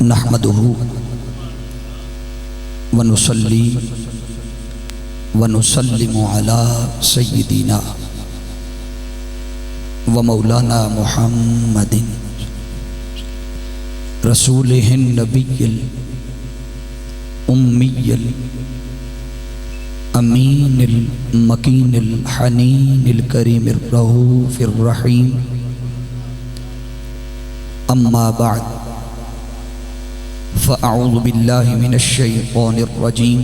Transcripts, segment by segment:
نحمدہ ونصلی ونسلم علی سیدنا ومولانا محمد رسولہ النبی الأمی الأمین المکین الحنین الکریم الرؤوف الرحیم اما بعد فاعوذ باللہ من الشیطان الرجیم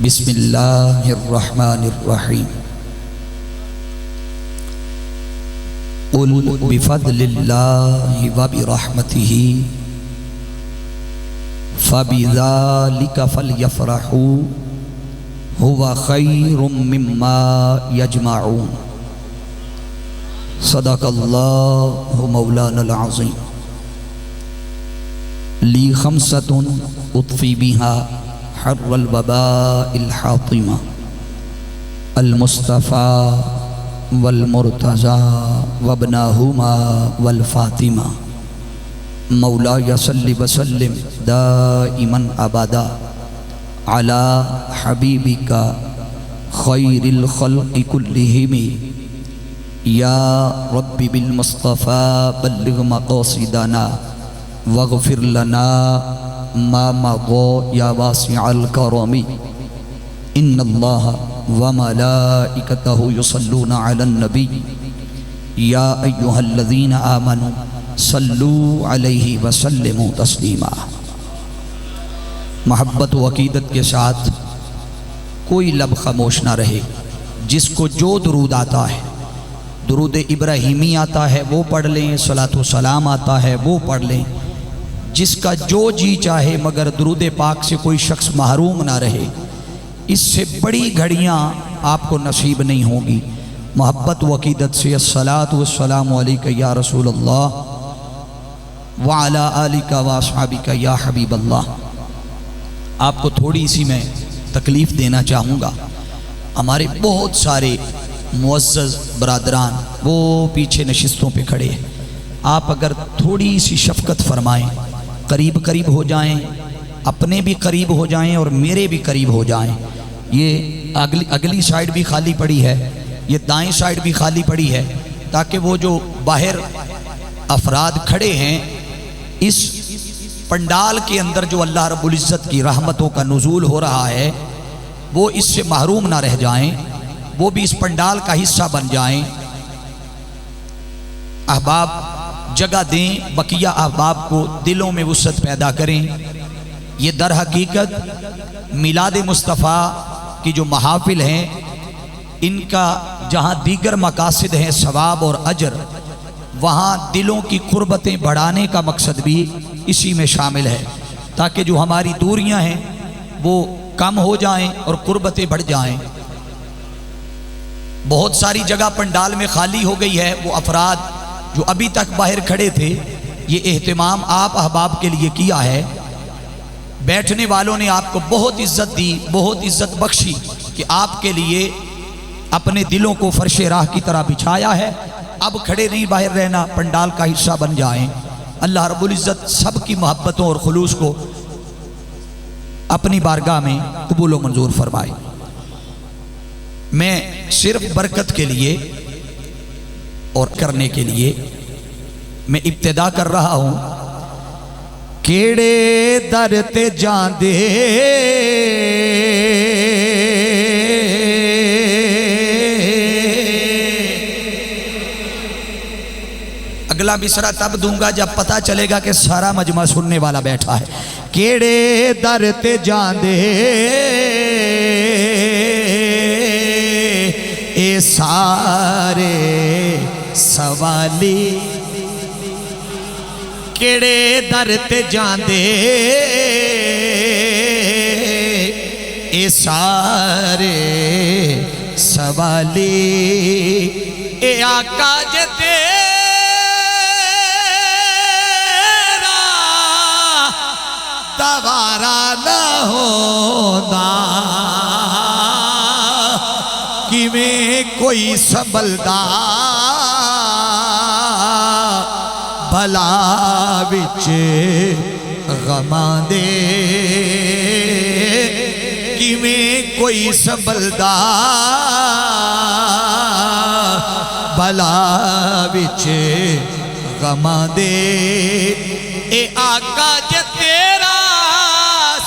بسم اللہ الرحمن الرحیم قل بفضل اللہ وبرحمتہ فبذلک فلیفرحوا هو خیر مما یجمعون صدق اللہ مولانا العظیم لی خمسۃ اطفی بہا حر الوباء الحاطمہ المصطفیٰ والمرتضیٰ وابناہما والفاطمہ مولایا صلی وسلم دائما ابدا علی حبیبک خیر الخلق کلہم یا رب بالمصطفیٰ بلغ مقاصدنا واغفر لنا ما مضى یا واسع الکرم ان اللہ وملائکتہ یصلون علی النبی یا ایہا الذین آمنوا صلوا علیہ وسلموا تسلیما۔ محبت و عقیدت کے ساتھ کوئی لب خاموش نہ رہے۔ جس کو جو درود آتا ہے، درود ابراہیمی آتا ہے وہ پڑھ لیں، صلاۃ و سلام آتا ہے وہ پڑھ لیں، جس کا جو جی چاہے، مگر درود پاک سے کوئی شخص محروم نہ رہے۔ اس سے بڑی گھڑیاں آپ کو نصیب نہیں ہوں گی۔ محبت و عقیدت سے الصلاۃ والسلام علیک یا رسول اللہ وعلی آلک واصحابک یا حبیب اللہ۔ آپ کو تھوڑی سی میں تکلیف دینا چاہوں گا۔ ہمارے بہت سارے معزز برادران وہ پیچھے نشستوں پہ کھڑے ہیں، آپ اگر تھوڑی سی شفقت فرمائیں، قریب قریب ہو جائیں، اپنے بھی قریب ہو جائیں اور میرے بھی قریب ہو جائیں۔ یہ اگلی سائیڈ بھی خالی پڑی ہے، یہ دائیں سائیڈ بھی خالی پڑی ہے، تاکہ وہ جو باہر افراد کھڑے ہیں اس پنڈال کے اندر جو اللہ رب العزت کی رحمتوں کا نزول ہو رہا ہے وہ اس سے محروم نہ رہ جائیں، وہ بھی اس پنڈال کا حصہ بن جائیں۔ احباب جگہ دیں، بقیہ احباب کو دلوں میں وسعت پیدا کریں۔ یہ در حقیقت میلاد مصطفیٰ کی جو محافل ہیں ان کا جہاں دیگر مقاصد ہیں ثواب اور اجر، وہاں دلوں کی قربتیں بڑھانے کا مقصد بھی اسی میں شامل ہے، تاکہ جو ہماری دوریاں ہیں وہ کم ہو جائیں اور قربتیں بڑھ جائیں۔ بہت ساری جگہ پنڈال میں خالی ہو گئی ہے، وہ افراد جو ابھی تک باہر کھڑے تھے، یہ اہتمام آپ احباب کے لیے کیا ہے۔ بیٹھنے والوں نے آپ کو بہت عزت دی، بہت عزت بخشی کہ آپ کے لیے اپنے دلوں کو فرش راہ کی طرح بچھایا ہے۔ اب کھڑے نہیں باہر رہنا، پنڈال کا حصہ بن جائیں۔ اللہ رب العزت سب کی محبتوں اور خلوص کو اپنی بارگاہ میں قبول و منظور فرمائے۔ میں صرف برکت کے لیے اور کرنے کے لیے میں ابتدا کر رہا ہوں۔ کیڑے در تے جاندے اگلا مصرع تب دوں گا جب پتہ چلے گا کہ سارا مجمع سننے والا بیٹھا ہے۔ کیڑے در تے جاندے اے سارے سوالی، کیڑے در تے جاندے اے سارے سوالی، اے آقا جے تیرا دوارا نہ ہونا، کہ میں کوئی سنبھلدا بلا وچ غماں دے کیویں کوئی سنبھلدا بلا وچ غماں دے اے آقا جے تیرا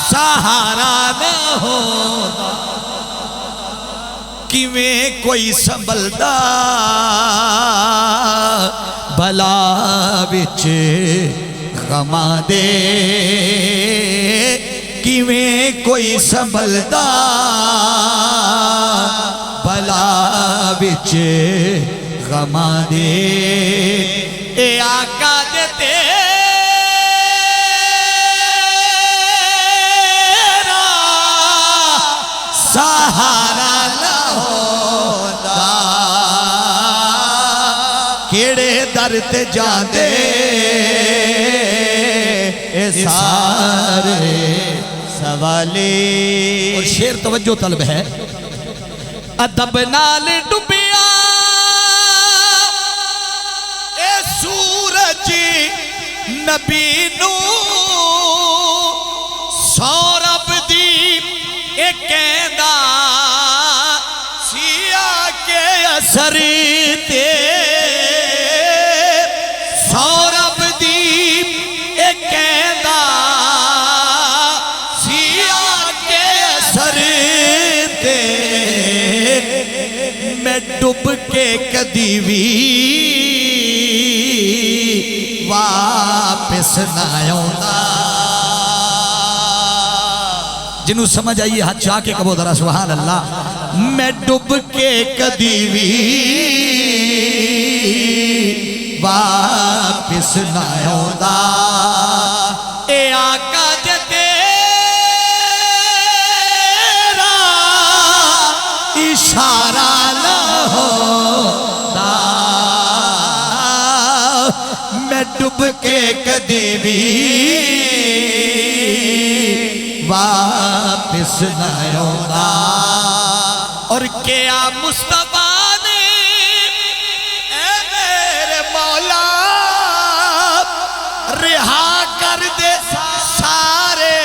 سہارا نہ ہوتا کیویں کوئی سنبھلدا بلا وچ غماں دے کیویں کوئی سنبھلدا بلا وچ غماں دے اے آقا دے تیرا سہارا نہ ہوتا کیڑے در تے جاندے اے سارے سوالے اور شعر توجہ طلب ہے ادب نال ڈبیا اے سورج نبی نو سورب دی اے کہندا سیاہ کے اثر تے سورب دی اے کہندا سیاہ کے اثر تے میں ڈب کے کدی وی واپس نہ آؤندا جنہوں سمجھ آئیے ہاتھ چاہ کے کبھو ذرا سبحان اللہ میں ڈب کے کدی وی واپس نہ آؤندا اے آقا جے تیرا اشارہ نہ ہوتا میں ڈب کے کدی بھی واپس نہ آؤندا اور کیا مصطفیٰ نے اے میرے مولا رہا کر دے سارے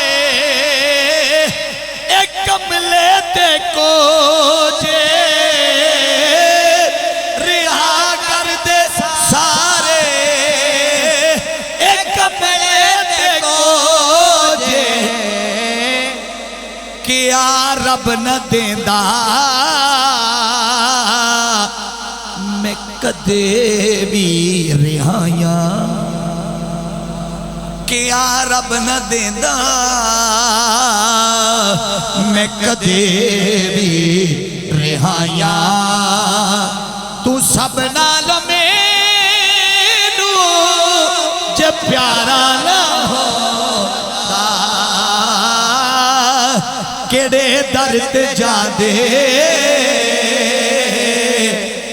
ایک کملے تے کو جے رہا کر دے سارے ایک کملے تے کو جے کیا رب نہ دیندا میں کدے بھی رہایاں کیا رب نہ دیندا میں کدے بھی رہایاں تو سب نال مینوں جے پیارا نہ ہوتا کیڑے در تے جاندے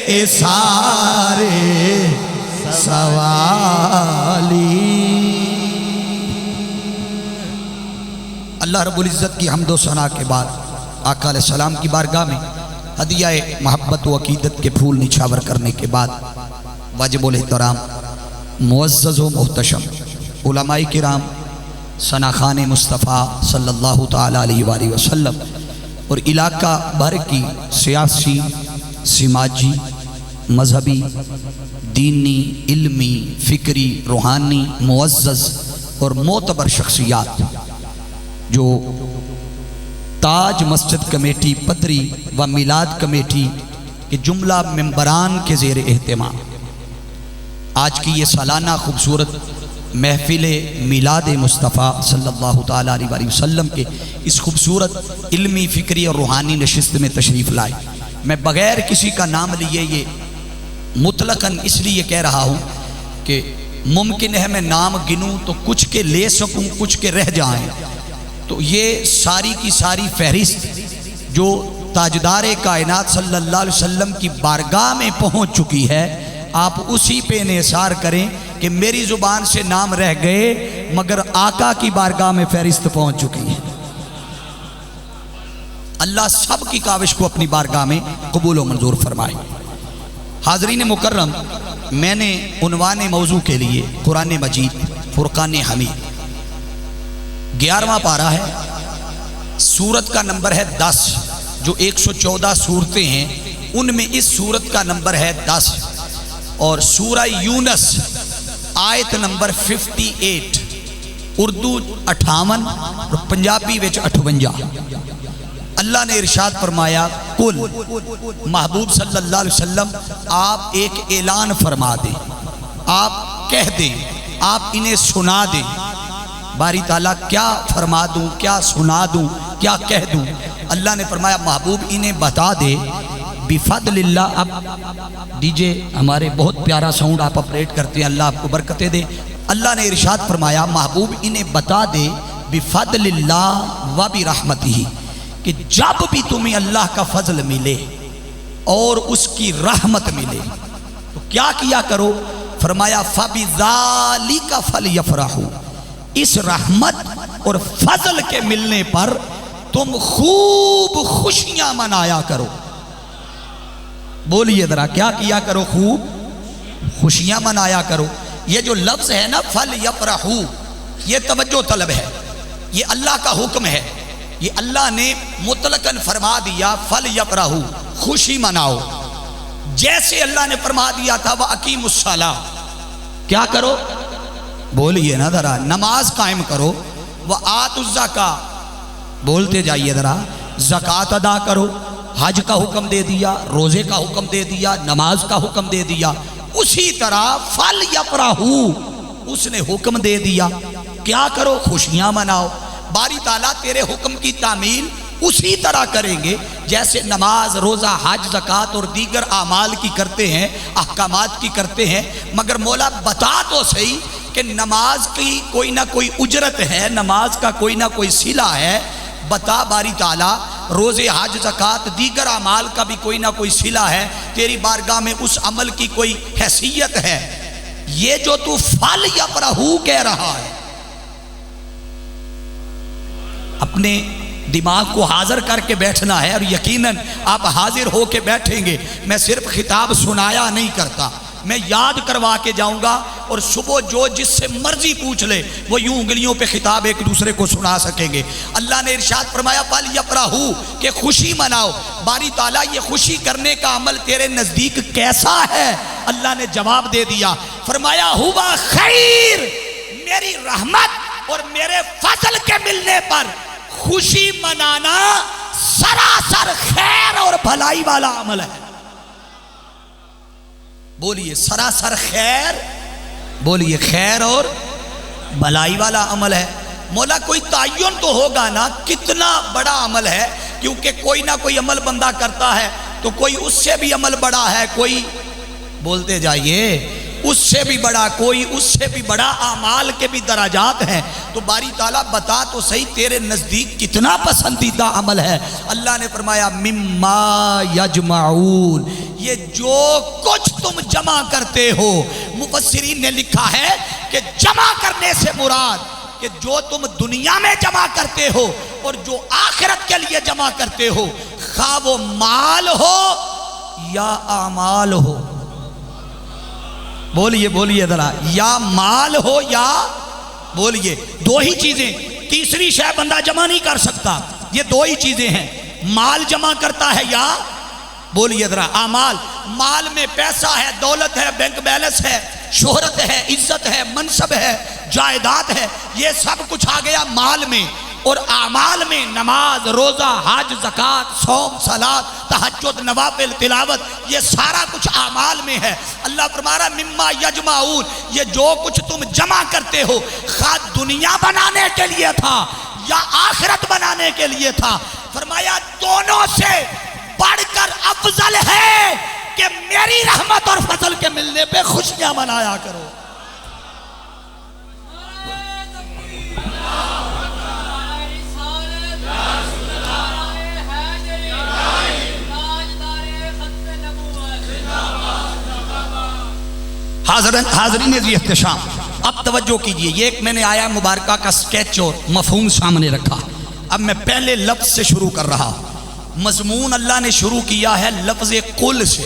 اے سارے سوالی اللہ رب العزت کی حمد و ثنا کے بعد آقا علیہ السلام کی بارگاہ میں ہدیہ محبت و عقیدت کے پھول نچھاور کرنے کے بعد واجب الاحترام معزز و محتشم علماء کرام ثناخان مصطفیٰ صلی اللہ تعالیٰ علیہ وآلہ وسلم اور علاقہ بھر کی سیاسی سماجی مذہبی دینی علمی فکری روحانی معزز اور معتبر شخصیات جو تاج مسجد کمیٹی پدری و میلاد کمیٹی کے جملہ ممبران کے زیر اہتمام آج کی یہ سالانہ خوبصورت محفل میلاد مصطفیٰ صلی اللہ تعالیٰ علیہ وسلم کے اس خوبصورت علمی فکری اور روحانی نشست میں تشریف لائے میں بغیر کسی کا نام لیے یہ مطلقاً اس لیے کہہ رہا ہوں کہ ممکن ہے میں نام گنوں تو کچھ کے لے سکوں کچھ کے رہ جائیں تو یہ ساری کی ساری فہرست جو تاجدار کائنات صلی اللہ علیہ وسلم کی بارگاہ میں پہنچ چکی ہے آپ اسی پہ انحصار کریں کہ میری زبان سے نام رہ گئے مگر آقا کی بارگاہ میں فہرست پہنچ چکی ہے اللہ سب کی کاوش کو اپنی بارگاہ میں قبول و منظور فرمائے حاضرین مکرم میں نے عنوان موضوع کے لیے قرآن مجید فرقان حمید 11واں پارہ ہے، سورت کا نمبر ہے 10۔ جو 114 صورتیں ہیں ان میں اس سورت کا نمبر ہے 10، اور سورہ یونس آیت نمبر 58، اردو 58 اور پنجابی وچ 58۔ اللہ نے ارشاد فرمایا کل، محبوب صلی اللہ علیہ وسلم آپ ایک اعلان فرما دیں، آپ کہہ دیں، آپ انہیں سنا دیں۔ باری تعالیٰ کیا فرما دوں، کیا سنا دوں، کیا کہہ دوں؟ اللہ نے فرمایا محبوب انہیں بتا دے بفضل اللہ۔ اب دیجئے ہمارے بہت پیارا ساؤنڈ آپ اپریٹ کرتے ہیں، اللہ آپ کو برکتیں دے۔ اللہ نے ارشاد فرمایا محبوب انہیں بتا دے بفضل اللہ و برحمتہ، کہ جب بھی تمہیں اللہ کا فضل ملے اور اس کی رحمت ملے تو کیا کیا کرو؟ فرمایا فَبِذَالِكَ فَلْيَفْرَحُوا، اس رحمت اور فضل کے ملنے پر تم خوب خوشیاں منایا کرو۔ بولیے ذرا، کیا کیا کرو؟ خوب خوشیاں منایا کرو۔ یہ جو لفظ ہے نا فَلْيَفْرَحُوا، یہ توجہ طلب ہے، یہ اللہ کا حکم ہے، یہ اللہ نے مطلقاً فرما دیا فَلْيَفْرَحُوا، خوشی مناؤ۔ جیسے اللہ نے فرما دیا تھا وَأَقِیمُوا الصَّلَاةَ، کیا کرو؟ بولیے نا ذرا، نماز قائم کرو۔ وَآتُوا الزَّکَاةَ، بولتے جائیے ذرا، زکوٰۃ ادا کرو۔ حج کا حکم دے دیا، روزے کا حکم دے دیا، نماز کا حکم دے دیا۔ اسی طرح فَلْيَفْرَحُوا، اس نے حکم دے دیا کیا کرو؟ خوشیاں مناؤ۔ باری تعالیٰ تیرے حکم کی تعمیل اسی طرح کریں گے جیسے نماز، روزہ، حج، زکوٰۃ اور دیگر اعمال کی کرتے ہیں، احکامات کی کرتے ہیں۔ مگر مولا بتا تو صحیح کہ نماز کی کوئی نہ کوئی اجرت ہے، نماز کا کوئی نہ کوئی صلہ ہے۔ بتا باری تعالیٰ، روزے، حج، زکوٰۃ، دیگر اعمال کا بھی کوئی نہ کوئی صلہ ہے، تیری بارگاہ میں اس عمل کی کوئی حیثیت ہے؟ یہ جو تو فَلْيَفْرَحُوا کہہ رہا ہے، اپنے دماغ کو حاضر کر کے بیٹھنا ہے، اور یقیناً آپ حاضر ہو کے بیٹھیں گے۔ میں صرف خطاب سنایا نہیں کرتا، میں یاد کروا کے جاؤں گا، اور صبح جو جس سے مرضی پوچھ لے وہ یوں انگلیوں پہ خطاب ایک دوسرے کو سنا سکیں گے۔ اللہ نے ارشاد فرمایا فَلْيَفْرَحُوا، کہ خوشی مناؤ۔ باری تعالیٰ یہ خوشی کرنے کا عمل تیرے نزدیک کیسا ہے؟ اللہ نے جواب دے دیا، فرمایا ہوا خیر، میری رحمت اور میرے فضل کے ملنے پر خوشی منانا سراسر خیر اور بھلائی والا عمل ہے۔ بولیے سراسر خیر، بولیے خیر اور بھلائی والا عمل ہے۔ مولا کوئی تعین تو ہوگا نا کتنا بڑا عمل ہے، کیونکہ کوئی نہ کوئی عمل بندہ کرتا ہے تو کوئی اس سے بھی عمل بڑا ہے، کوئی بولتے جائیے اس سے بھی بڑا، کوئی اس سے بھی بڑا، اعمال کے بھی درجات ہیں۔ تو باری تعالیٰ بتا تو صحیح تیرے نزدیک کتنا پسندیدہ عمل ہے؟ اللہ نے فرمایا مما یجمعون، یہ جو کچھ تم جمع کرتے ہو۔ مفسرین نے لکھا ہے کہ جمع کرنے سے مراد کہ جو تم دنیا میں جمع کرتے ہو اور جو آخرت کے لیے جمع کرتے ہو، خواہ وہ مال ہو یا اعمال ہو۔ بولیے بولیے ذرا، یا مال ہو یا، بولیے دو ہی چیزیں، تیسری شے بندہ جمع نہیں کر سکتا، یہ دو ہی چیزیں ہیں، مال جمع کرتا ہے یا، بولیے ذرا، اعمال۔ مال میں پیسہ ہے، دولت ہے، بینک بیلنس ہے، شہرت ہے، عزت ہے، منصب ہے، جائیداد ہے، یہ سب کچھ آ گیا مال میں۔ اور اعمال میں نماز، روزہ، حج، زکوٰۃ، صوم، صلاۃ، تہجد، نوافل، تلاوت، یہ سارا کچھ اعمال میں ہے۔ اللہ فرما رہا مما یجمعون، یہ جو کچھ تم جمع کرتے ہو، خواہ دنیا بنانے کے لیے تھا یا آخرت بنانے کے لیے تھا، فرمایا دونوں سے بڑھ کر افضل ہے کہ میری رحمت اور فضل کے ملنے پہ خوشیاں منایا کرو۔ حاضرین عزیز احتشام، اب توجہ کیجئے، یہ ایک میں نے آیا مبارکہ کا سکیچ اور مفہوم سامنے رکھا۔ اب میں پہلے لفظ سے شروع کر رہا۔ مضمون اللہ نے شروع کیا ہے لفظ قل سے۔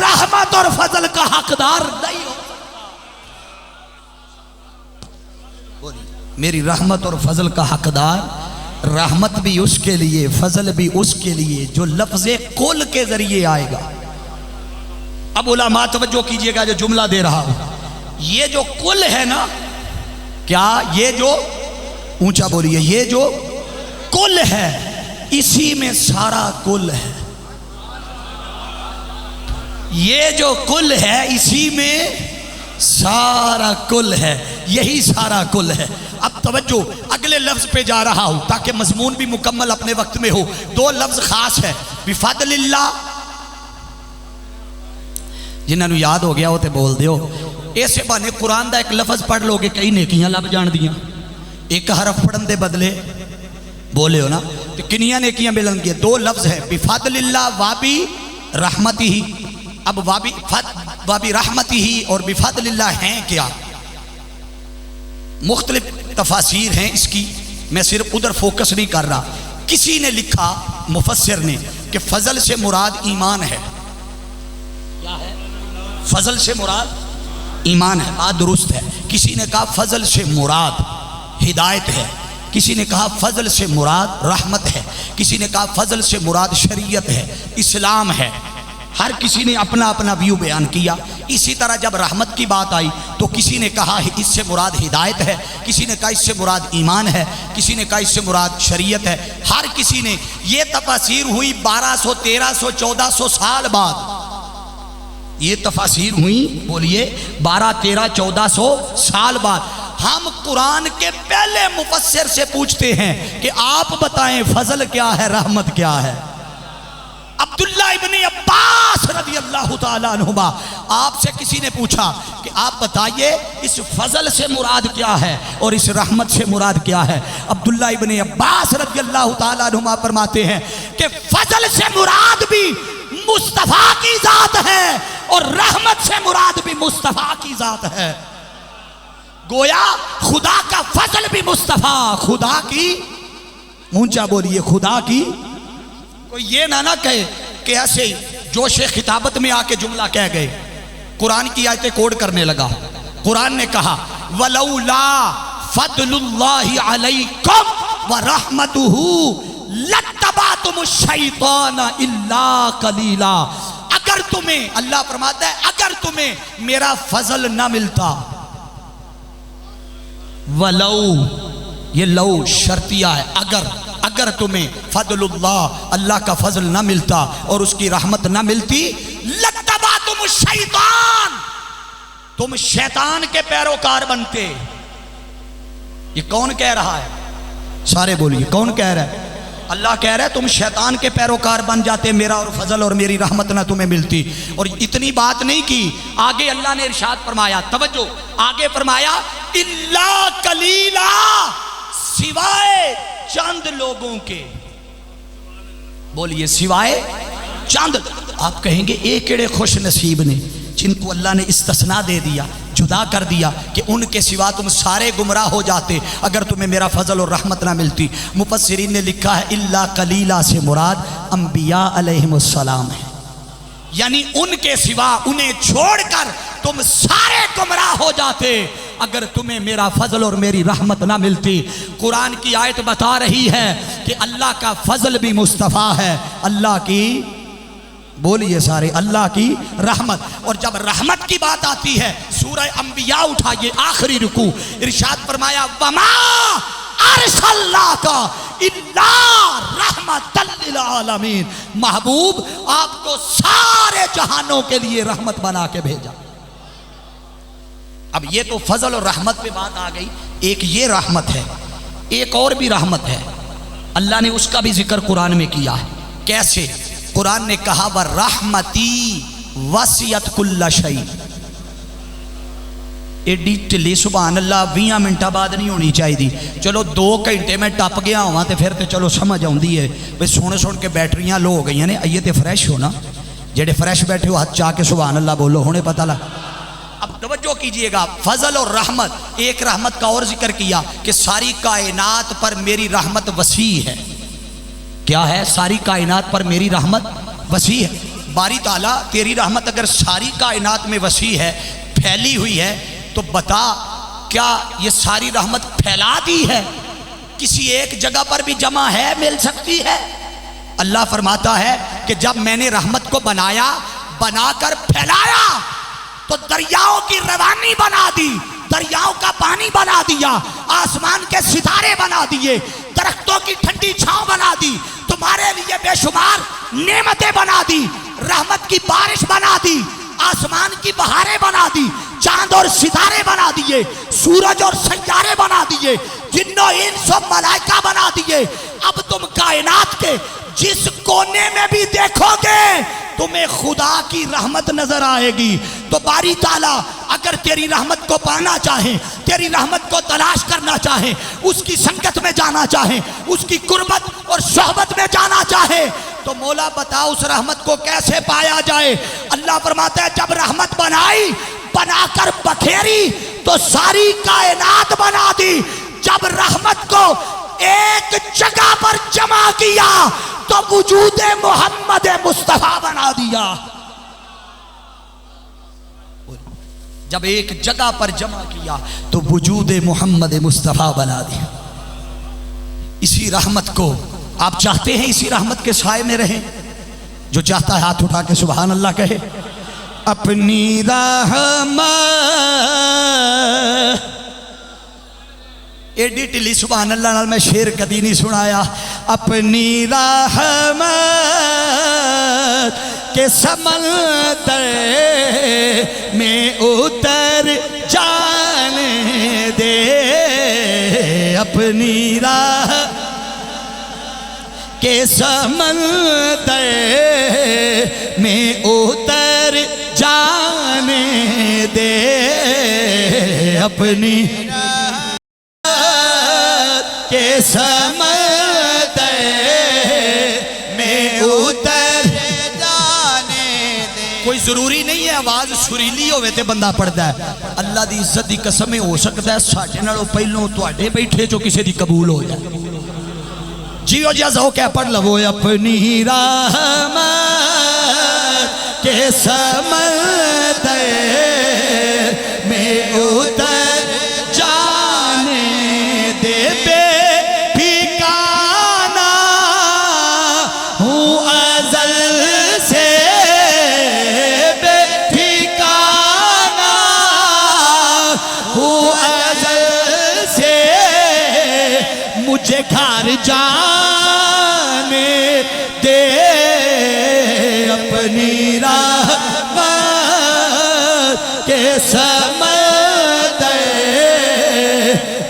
رحمت اور فضل کا حقدار نہیں ہو میری رحمت اور فضل کا حقدار رحمت بھی اس کے لیے فضل بھی اس کے لیے جو لفظ کل کے ذریعے آئے گا. اب علماء توجہ کیجئے گا جو جملہ دے رہا ہوں. یہ جو کل ہے نا, کیا یہ جو اونچا بولیے, یہ جو کل ہے اسی میں سارا کل ہے. یہ جو کل ہے اسی میں سارا کل ہے, یہی سارا کل ہے. اب توجہ اگلے لفظ پہ جا رہا ہوں تاکہ مضمون بھی مکمل اپنے وقت میں ہو. دو لفظ خاص ہے, بفضل اللہ, جنہاں نو یاد ہو گیا ہو تے بول دیو. ایسے بانے قرآن دا ایک لفظ پڑھ لو گے کئی نیکیاں لب جان دیاں. ایک حرف پڑھن دے بدلے بولے ہو نا تو کنیاں نیکیاں ملن گی. دو لفظ ہے بفضل اللہ وابی رحمتی ہی. اب وابی رحمتی ہی اور بفضل اللہ ہیں کیا؟ مختلف تفاسیر ہیں اس کی, میں صرف ادھر فوکس نہیں کر رہا. کسی نے لکھا مفسر نے کہ فضل سے مراد ایمان ہے. کیا ہے؟ فضل سے مراد ایمان ہے, بات درست ہے. کسی نے کہا فضل سے مراد ہدایت ہے. کسی نے کہا فضل سے مراد رحمت ہے. کسی نے کہا فضل سے مراد شریعت ہے, اسلام ہے. ہر کسی نے اپنا اپنا ویو بیان کیا. اسی طرح جب رحمت کی بات آئی تو کسی نے کہا اس سے مراد ہدایت ہے, کسی نے کہا اس سے مراد ایمان ہے, کسی نے کہا اس سے مراد شریعت ہے. ہر کسی نے, یہ تفاسیر ہوئی 1200 1300 1400 سال بعد. یہ تفاسیر ہوئی بولیے 12 13 1400 سال بعد. ہم قرآن کے پہلے مفسر سے پوچھتے ہیں کہ آپ بتائیں فضل کیا ہے رحمت کیا ہے. عبداللہ ابن عباس رضی اللہ تعالیٰ عنہما, آپ سے کسی نے پوچھا کہ آپ بتائیے اس فضل سے مراد کیا ہے اور اس رحمت سے مراد کیا ہے. عبداللہ ابن عباس رضی اللہ تعالیٰ عنہما فرماتے ہیں کہ فضل سے مراد بھی مصطفیٰ کی ذات ہے اور رحمت سے مراد بھی مصطفیٰ کی ذات ہے. گویا خدا کا فضل بھی مصطفیٰ, خدا کی, اونچا بولیے, خدا کی. کوئی یہ نہ کہے کہ ایسے جوش خطابت میں آ کے جملہ کہہ گئے, قرآن کی آیتیں کوڈ کرنے لگا. قرآن نے کہا وَلَوْلَا فَضْلُ اللَّهِ عَلَيْكُمْ وَرَحْمَتُهُ لَاتَّبَعْتُمُ الشَّيْطَانَ إِلَّا قَلِيلًا. اگر تمہیں, اللہ فرماتا ہے اگر تمہیں میرا فضل نہ ملتا, وَلَوْ, یہ لو شرطیہ ہے, اگر تمہیں فضل اللہ کا فضل نہ ملتا اور اس کی رحمت نہ ملتی, لَاتَّبَعْتُمُ الشَّيْطَانَ, تم شیطان کے پیروکار بنتے. یہ کون کہہ رہا ہے؟ سارے بولیے, کون کہہ رہا ہے؟ اللہ کہہ رہا ہے تم شیطان کے پیروکار بن جاتے, میرا اور فضل اور میری رحمت نہ تمہیں ملتی. اور اتنی بات نہیں کی, آگے اللہ نے ارشاد فرمایا, توجہ, آگے فرمایا اِلَّا قَلِيلًا, سوائے چند لوگوں کے. بولیے سوائے چند. آپ کہیں گے ایک کیڑے خوش نصیب نے جن کو اللہ نے استثناء دے دیا, جدا کر دیا کہ ان کے سوا تم سارے گمراہ ہو جاتے اگر تمہیں میرا فضل اور رحمت نہ ملتی. مفسرین نے لکھا ہے الا قلیلا سے مراد انبیاء علیہم السلام ہے, یعنی ان کے سوا, انہیں چھوڑ کر تم سارے گمراہ ہو جاتے اگر تمہیں میرا فضل اور میری رحمت نہ ملتی. قرآن کی آیت بتا رہی ہے کہ اللہ کا فضل بھی مصطفیٰ ہے, اللہ کی, بولیے سارے, اللہ کی رحمت. اور جب رحمت کی بات آتی ہے سورہ انبیاء اٹھائیے, آخری رکوع, ارشاد فرمایا وما ارسلناک الا رحمۃ للعالمین, محبوب آپ کو سارے جہانوں کے لیے رحمت بنا کے بھیجا. اب یہ تو فضل اور رحمت پہ بات آ گئی. ایک یہ رحمت ہے, ایک اور بھی رحمت ہے, اللہ نے اس کا بھی ذکر قرآن میں کیا ہے. کیسے؟ قرآن نے کہا وَرَحْمَتِي وَسِعَتْ كُلَّ شَيْءٍ. ایڈی ٹلی سبحان اللہ 20 منٹا بعد نہیں ہونی چاہیے دی. چلو 2 گھنٹے میں ٹپ گیا ہوا تے پھر تے چلو سمجھ آؤندی ہے بھئی سن کے بیٹریاں لو ہو گئی ہیں. آئیے تے فریش ہو نا, جڑے فریش بیٹھے ہو ہاتھ چاہ کے سبحان اللہ بولو, ہونے پتہ لگ. اب توجہ کیجئے گا, فضل اور رحمت. ایک رحمت کا اور ذکر کیا کہ ساری کائنات پر میری رحمت وسیع ہے. کیا ہے؟ ساری کائنات پر میری رحمت وسیع ہے. باری تعالیٰ تیری رحمت اگر ساری کائنات میں وسیع ہے، پھیلی ہوئی ہے، تو بتا کیا یہ ساری رحمت پھیلا دی ہے؟ کسی ایک جگہ پر بھی جمع ہے، مل سکتی ہے؟ اللہ فرماتا ہے کہ جب میں نے رحمت کو بنایا، بنا کر پھیلایا، تو دریاؤں کی روانی بنا دی، دریاؤں کا پانی بنا دیا، آسمان کے ستارے بنا دیے، درختوں کی ٹھنڈی چھاؤں بنا دی، تمہارے لیے بے شمار نعمتیں بنا دی، رحمت کی بارش بنا دی، آسمان کی بہاریں بنا دی، چاند اور ستارے بنا دیے، سورج اور سیارے بنا دیے، جن و انس و ملائکہ بنا دیے۔ اب تم کائنات کے جس کونے میں بھی دیکھو گے تمہیں خدا کی رحمت نظر آئے گی۔ تو باری تعالیٰ اگر تیری رحمت کو پانا چاہیں، تیری رحمت کو تلاش کرنا چاہیں، اس کی سنگت میں جانا چاہیں، اس کی قربت اور صحبت میں جانا چاہیں، تو مولا بتا اس رحمت کو کیسے پایا جائے؟ اللہ فرماتا ہے جب رحمت بنائی، بنا کر بکھیری تو ساری کائنات بنا دی۔ جب رحمت کو ایک جگہ پر جمع کیا تو وجود محمد مصطفیٰ بنا دیا۔ جب ایک جگہ پر جمع کیا تو وجود محمد مصطفیٰ بنا دیا۔ اسی رحمت کو آپ چاہتے ہیں اسی رحمت کے سائے میں رہیں؟ جو چاہتا ہے ہاتھ اٹھا کے سبحان اللہ کہے۔ اپنی رحمت ایڈی ٹلی سبحان اللہ نال میں شیر کدی نہیں سنایا۔ اپنی رحمت کے سمندر میں اتر جانے دے، اپنی رحمت کے سمندر میں اتر جانے دے، اپنی کے سمندر میں اتر جانے دے۔ کوئی ضروری نہیں ہے آواز سریلی ہوئے تے بندہ پڑھتا ہے۔ اللہ دی عزت دی قسمیں ہو سکتا ہے ساڈے نالوں پہلوں تواڈے بیٹھے جو کسی دی قبول ہو جائے۔ جیو جز ہو کے پڑھ لو۔ اپنی رحمت کے سمندر میں اتر جانے دے، بے ٹھکانہ ہوں ازل سے، بے ٹھکانہ ہوں ازل سے، مجھے گھر جانے دے، اپنی رحمت کے سمندر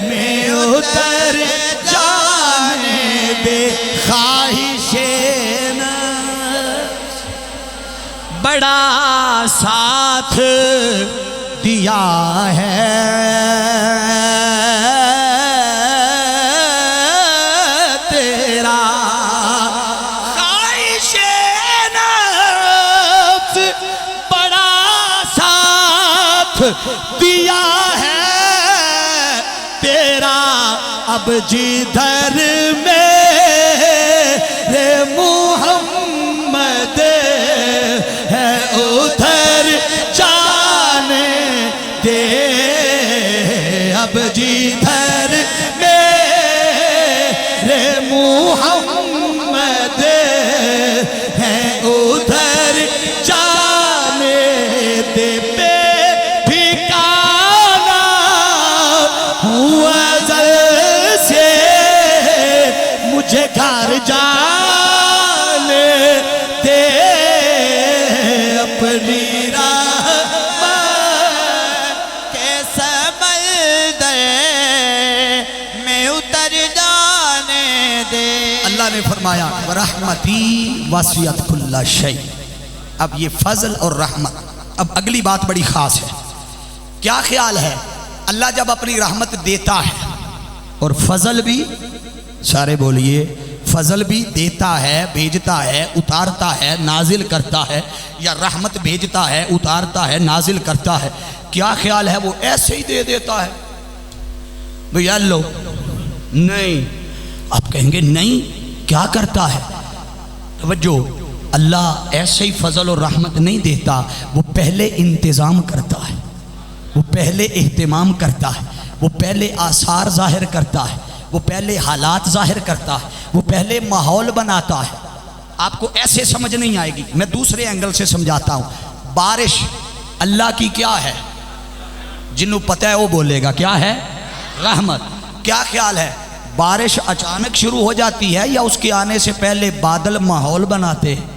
میں اتر جانے دے۔ خواہش نفس بڑا ساتھ دیا ہے، تیرا خواہش نفس بڑا ساتھ دیا ہے تیرا، اب جدھر میرے محمد ہے ادھر جانے دے، اب جدھر میرے محمد ہے ادھر جانے دے، بے ٹھکانہ ہوں ازل سے، مجھے گھر جانے دے، اپنی رحمت کے سمندر میں اتر جانے دے۔ اللہ نے فرمایا وَرَحْمَتِي وَسِعَتْ كُلَّ شَيْءٍ۔ اب یہ فضل اور رحمت، اب اگلی بات بڑی خاص ہے۔ کیا خیال ہے اللہ جب اپنی رحمت دیتا ہے اور فضل بھی، سارے بولیے، فضل بھی دیتا ہے، بھیجتا ہے، اتارتا ہے، نازل کرتا ہے، یا رحمت بھیجتا ہے، اتارتا ہے، نازل کرتا ہے، کیا خیال ہے وہ ایسے ہی دے دیتا ہے؟ بھئی لو نہیں، آپ کہیں گے نہیں، کیا کرتا ہے؟ توجہ، اللہ ایسے ہی فضل اور رحمت نہیں دیتا، وہ پہلے انتظام کرتا ہے، وہ پہلے اہتمام کرتا ہے، وہ پہلے آثار ظاہر کرتا ہے، وہ پہلے حالات ظاہر کرتا ہے، وہ پہلے ماحول بناتا ہے۔ آپ کو ایسے سمجھ نہیں آئے گی، میں دوسرے اینگل سے سمجھاتا ہوں۔ بارش اللہ کی کیا ہے؟ جنہوں پتہ ہے وہ بولے گا کیا ہے؟ رحمت۔ کیا خیال ہے، بارش اچانک شروع ہو جاتی ہے یا اس کے آنے سے پہلے بادل ماحول بناتے ہیں؟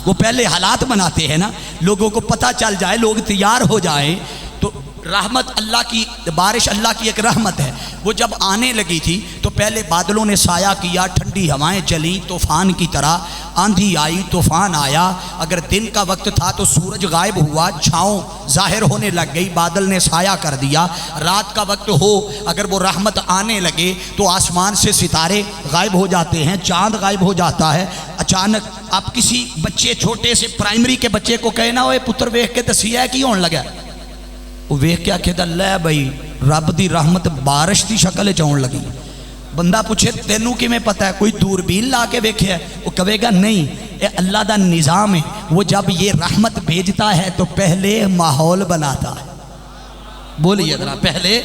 وہ پہلے حالات بناتے ہیں نا، لوگوں کو پتہ چل جائے، لوگ تیار ہو جائیں۔ تو رحمت اللہ کی، بارش اللہ کی ایک رحمت ہے۔ وہ جب آنے لگی تھی تو پہلے بادلوں نے سایہ کیا، ٹھنڈی ہوائیں چلی طوفان کی طرح، آندھی آئی، طوفان آیا۔ اگر دن کا وقت تھا تو سورج غائب ہوا، چھاؤں ظاہر ہونے لگ گئی، بادل نے سایہ کر دیا۔ رات کا وقت ہو، اگر وہ رحمت آنے لگے تو آسمان سے ستارے غائب ہو جاتے ہیں، چاند غائب ہو جاتا ہے۔ اچانک آپ کسی بچے، چھوٹے سے پرائمری کے بچے کو کہنا ہوئے پتر ویکھ کے دسیا ہے کی ہون لگا، وہ ویکھ کے کہتا لے بھائی رب دی رحمت بارش دی شکل چون لگی۔ بندہ پوچھے تینوں کی میں پتہ ہے، کوئی دوربین لا کے ویکھے ہے؟ وہ کہے گا نہیں، یہ اللہ دا نظام ہے۔ وہ جب یہ رحمت بھیجتا ہے تو پہلے ماحول بناتا ہے، بولیے ذرا، پہلے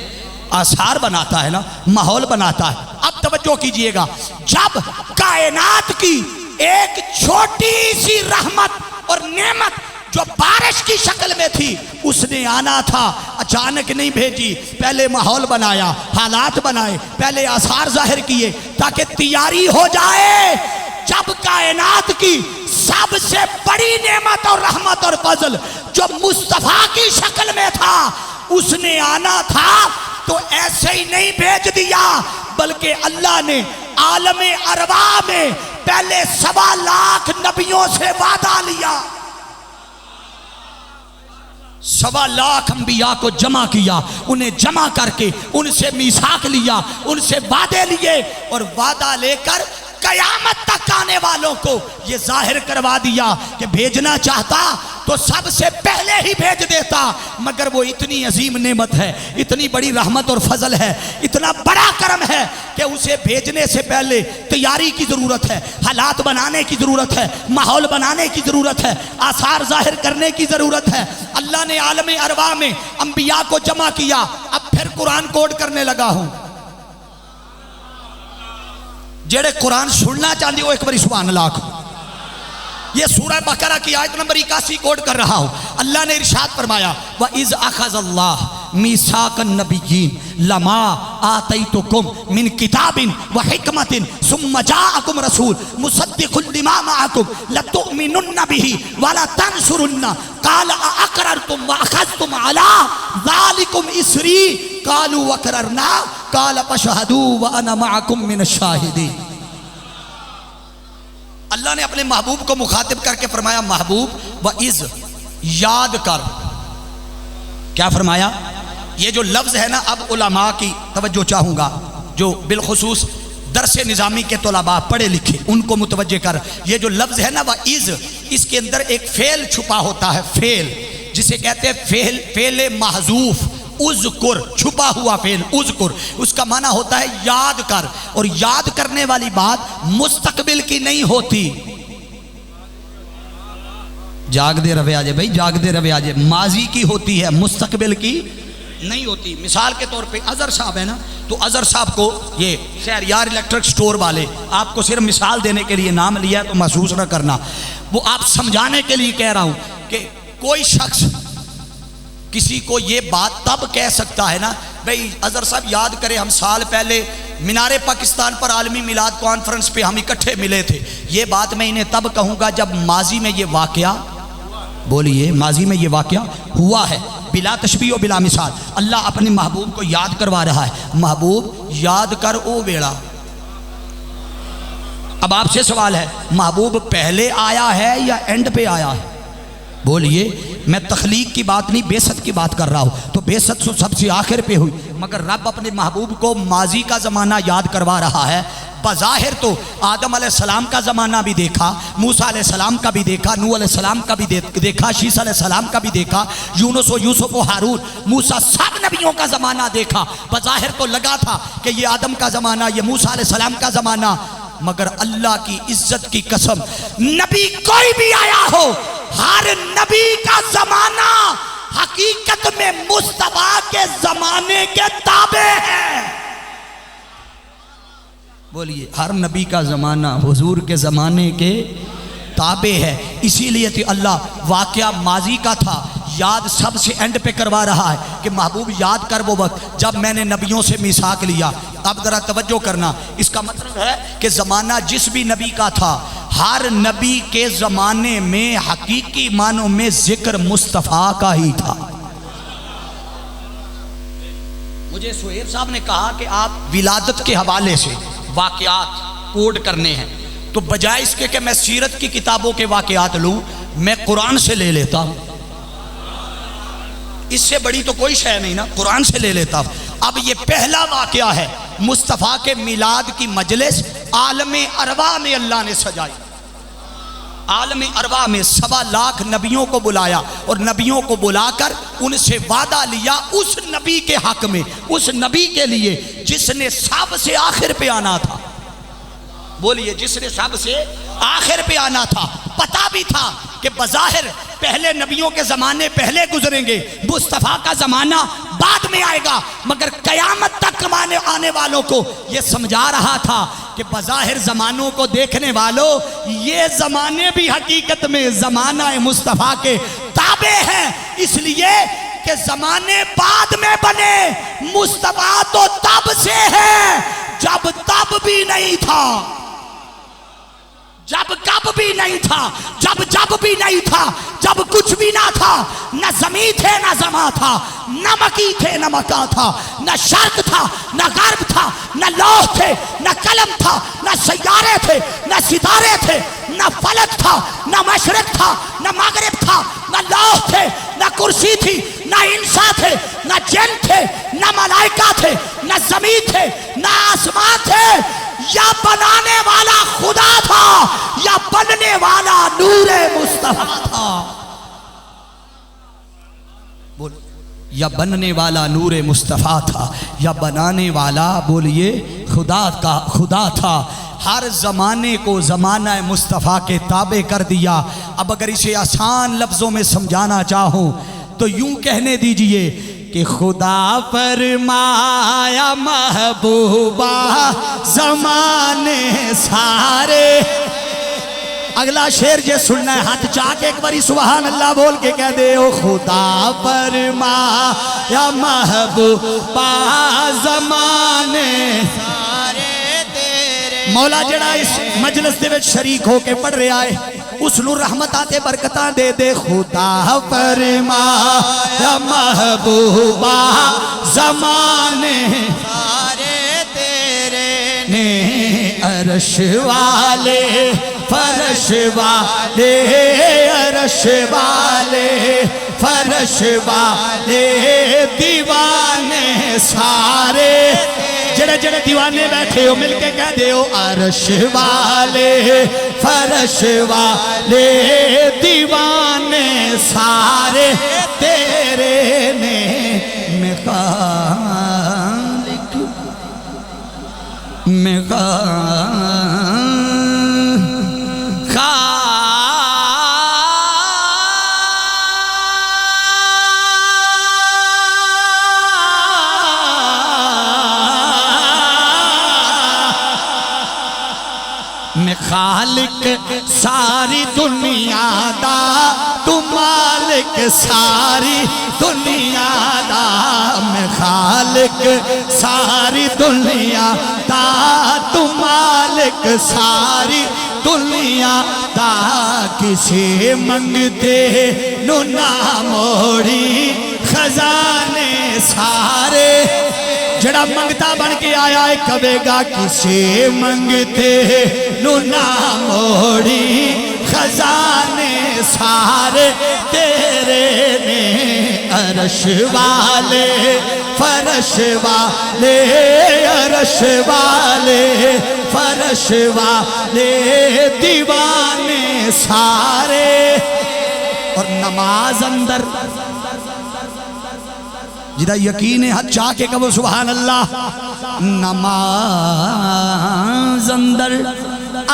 آثار بناتا ہے نا، ماحول بناتا ہے۔ اب توجہ کیجئے گا، جب کائنات کی ایک چھوٹی سی رحمت اور نعمت جو بارش کی شکل میں تھی، اس نے آنا تھا، اچانک نہیں بھیجی، پہلے ماحول بنایا، حالات بنائے، پہلے آثار ظاہر کیے تاکہ تیاری ہو جائے۔ جب کائنات کی سب سے بڑی نعمت اور رحمت اور فضل جو مصطفیٰ کی شکل میں تھا، اس نے آنا تھا تو ایسے ہی نہیں بھیج دیا، بلکہ اللہ نے عالم ارواح میں پہلے 1.25 لاکھ نبیوں سے وعدہ لیا، 1.25 لاکھ انبیاء کو جمع کیا، انہیں جمع کر کے ان سے میثاق لیا، ان سے وعدے لیے، اور وعدہ لے کر قیامت تک آنے والوں کو یہ ظاہر کروا دیا کہ بھیجنا چاہتا تو سب سے پہلے ہی بھیج دیتا، مگر وہ اتنی عظیم نعمت ہے، اتنی بڑی رحمت اور فضل ہے، اتنا بڑا کرم ہے کہ اسے بھیجنے سے پہلے تیاری کی ضرورت ہے، حالات بنانے کی ضرورت ہے، ماحول بنانے کی ضرورت ہے، آثار ظاہر کرنے کی ضرورت ہے۔ اللہ نے عالم ارواح میں انبیاء کو جمع کیا۔ اب پھر قرآن کوڈ کرنے لگا ہوں، جڑے قرآن سننا چاہتے ہو ایک باری سبحان اللہ کو۔ یہ سورہ بقرہ کی آیت نمبر 81 کوڈ کر رہا ہوں۔ اللہ نے ارشاد فرمایا وَإِذْ أَخَذَ اللَّهُ مِيثَاقَ النَّبِيِّينَ لَمَا آتَيْتُكُم مِّن كِتَابٍ وَحِكْمَةٍ ثُمَّ جَاءَكُمْ رَسُولٌ مُصَدِّقٌ لِّمَا مَعَكُمْ لَتُؤْمِنُنَّ بِهِ وَلَتَنصُرُنَّهُ قَالَ أَأَقْرَرْتُمْ وَأَخَذْتُمْ عَلَىٰ ذَلِكُمْ إِصْرِي قَالُوا وَأَقْرَرْنَا قَالَ فَاشْهَدُوا وَأَنَا مَعَكُمْ مِنَ الشَّاهِدِينَ۔ اللہ نے اپنے محبوب کو مخاطب کر کے فرمایا محبوب وَإِذْ، یاد کر۔ کیا فرمایا؟ یہ جو لفظ ہے نا، اب علماء کی توجہ چاہوں گا، جو بالخصوص درس نظامی کے طلباء پڑھے لکھے ان کو متوجہ کر۔ یہ جو لفظ ہے نا وَإِذْ، اس کے اندر ایک فعل چھپا ہوتا ہے، فعل جسے کہتے ہیں فعل محذوف، اذکر، چھپا ہوا فعل اذکر، اس کا معنی ہوتا ہے یاد کر، اور یاد کرنے والی بات مستقبل کی نہیں ہوتی۔ جاگ دے روے آجے بھائی، جاگ دے روے آجے، ماضی کی ہوتی ہے، مستقبل کی نہیں ہوتی۔ مثال کے طور پہ اظہر صاحب ہے نا، تو اظہر صاحب کو یہ شہریار الیکٹرک سٹور والے، آپ کو صرف مثال دینے کے لیے نام لیا ہے تو محسوس نہ کرنا، وہ آپ سمجھانے کے لیے کہہ رہا ہوں کہ کوئی شخص کسی کو یہ بات تب کہہ سکتا ہے نا، بھئی اظہر صاحب یاد کرے ہم سال پہلے مینار پاکستان پر عالمی میلاد کانفرنس پہ ہم اکٹھے ملے تھے۔ یہ بات میں انہیں تب کہوں گا جب ماضی میں یہ واقعہ، بولیے، ماضی میں یہ واقعہ ہوا ہے، بلا تشبیہ و بلا مثال۔ اللہ اپنے محبوب کو یاد کروا رہا ہے، محبوب یاد کر او ویڑا۔ اب آپ سے سوال ہے، محبوب پہلے آیا ہے یا اینڈ پہ آیا ہے؟ بولیے، میں تخلیق کی بات نہیں، بعثت کی بات کر رہا ہوں، تو بعثت سب سے آخر پہ ہوئی، مگر رب اپنے محبوب کو ماضی کا زمانہ یاد کروا رہا ہے۔ بظاہر تو آدم علیہ السلام کا زمانہ بھی دیکھا، موسیٰ علیہ السلام کا بھی دیکھا، نوح علیہ السلام کا بھی دیکھا، شیس علیہ السلام کا بھی دیکھا، یونس و یوسف و ہارون، موسیٰ، سب نبیوں کا زمانہ دیکھا۔ بظاہر تو لگا تھا کہ یہ آدم کا زمانہ، یہ موسیٰ علیہ السلام کا زمانہ، مگر اللہ کی عزت کی قسم نبی کوئی بھی آیا ہو ہر نبی کا زمانہ حقیقت میں مصطفیٰ کے زمانے کے تابع ہے. بولیے ہر نبی کا زمانہ حضور کے زمانے کے تابع ہے. اسی لیے تو اللہ واقعہ ماضی کا تھا یاد سب سے اینڈ پہ کروا رہا ہے کہ محبوب یاد کر وہ وقت جب میں نے نبیوں سے میثاق لیا. اب ذرا توجہ کرنا, اس کا مطلب ہے کہ زمانہ جس بھی نبی کا تھا ہر نبی کے زمانے میں حقیقی معنوں میں ذکر مصطفیٰ کا ہی تھا. مجھے سہیب صاحب نے کہا کہ آپ ولادت کے حوالے سے واقعات کوڈ کرنے ہیں, تو بجائے اس کے کہ میں سیرت کی کتابوں کے واقعات لوں میں قرآن سے لے لیتا ہوں. اس سے بڑی تو کوئی شے نہیں نا, قرآن سے لے لیتا ہوں. اب یہ پہلا واقعہ ہے مصطفیٰ کے میلاد کی مجلس عالم ارواح میں اللہ نے سجائی. عالم ارواح میں 1.25 لاکھ نبیوں کو بلایا اور نبیوں کو بلا کر ان سے وعدہ لیا اس نبی کے حق میں, اس نبی کے لیے جس نے سب سے آخر پہ آنا تھا. بولیے جس نے سب سے آخر پہ آنا تھا. پتا بھی تھا کہ بظاہر پہلے نبیوں کے زمانے پہلے گزریں گے, مصطفیٰ کا زمانہ بعد میں آئے گا, مگر قیامت تک آنے والوں کو یہ سمجھا رہا تھا کہ بظاہر زمانوں کو دیکھنے والوں یہ زمانے بھی حقیقت میں زمانہ مصطفیٰ کے تابع ہیں. اس لیے کہ زمانے بعد میں بنے, مصطفیٰ تو تب سے ہے جب تب بھی نہیں تھا, جب کب بھی نہیں تھا, جب بھی نہیں تھا, جب کچھ بھی نہ تھا, نہ زمین تھے نہ زماں تھا, نہ مکی تھے نہ مکان تھا, نہ شرق تھا نہ غرب تھا, نہ لوح تھے نہ قلم تھا, نہ سیارے تھے نہ ستارے تھے, نہ فلک تھا نہ مشرق تھا نہ مغرب تھا, نہ لوح تھے نہ کرسی تھی, نہ انسان تھے نہ جن تھے, نہ ملائکہ تھے نہ زمین تھے نہ آسمان تھے. یا بنانے والا خدا تھا یا بننے والا نور مصطفیٰ تھا. بولو یا بننے والا نور مصطفیٰ تھا یا بنانے والا بولیے خدا تھا. ہر زمانے کو زمانہ مصطفیٰ کے تابع کر دیا. اب اگر اسے آسان لفظوں میں سمجھانا چاہوں تو یوں کہنے دیجئے کہ خدا فرمایا محبوبہ زمانے سارے. اگلا شعر یہ سننا ہے, ہاتھ چاہ کے ایک باری سبحان اللہ بول کے کہہ دے او خدا فرمایا محبوبہ زمانے سارے تیرے. مولا جڑا اس مجلس دے وچ شریک ہو کے پڑھ رہا ہے اس نور رحمتاں تے برکتاں دے دے. خدا فرمایا محبوبہ زمانے سارے تیرے نے, عرش والے فرش والے عرش والے فرش والے دیوانے سارے. جڑے جڑے دیوانے بیٹھے ہو مل کے کہہ دے ہو عرش والے فرش والے دیوانے سارے تیرے نے. میں خالق میں خالق ساری دنیا دا تو مالک ساری دنیا دا. میں خالق ساری دنیا دا تو مالک ساری دنیا دا. کسی منگتے نو نہ موڑی خزانے سارے. جڑا منگتا بن کے آیا ہے کبے گا کسی منگتے نو نہ موڑی خزانے سارے تیرے نے. عرش والے فرش والے عرش والے فرش والے دیوانے سارے. اور نماز اندر جدہ یقین ہے حد چاہ کے کہو سبحان اللہ. نماز اندر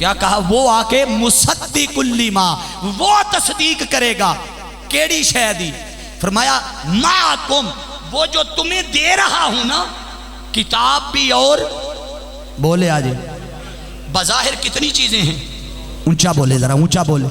کیا کہا؟ وہ آکے مصدق لما، وہ تصدیق کرے گا کیڑی شے دی؟ فرمایا معکم، وہ جو تمہیں دے رہا ہوں نا، کتاب بھی اور بولے آجے بظاہر کتنی چیزیں ہیں، اونچا بولے ذرا اونچا بولے،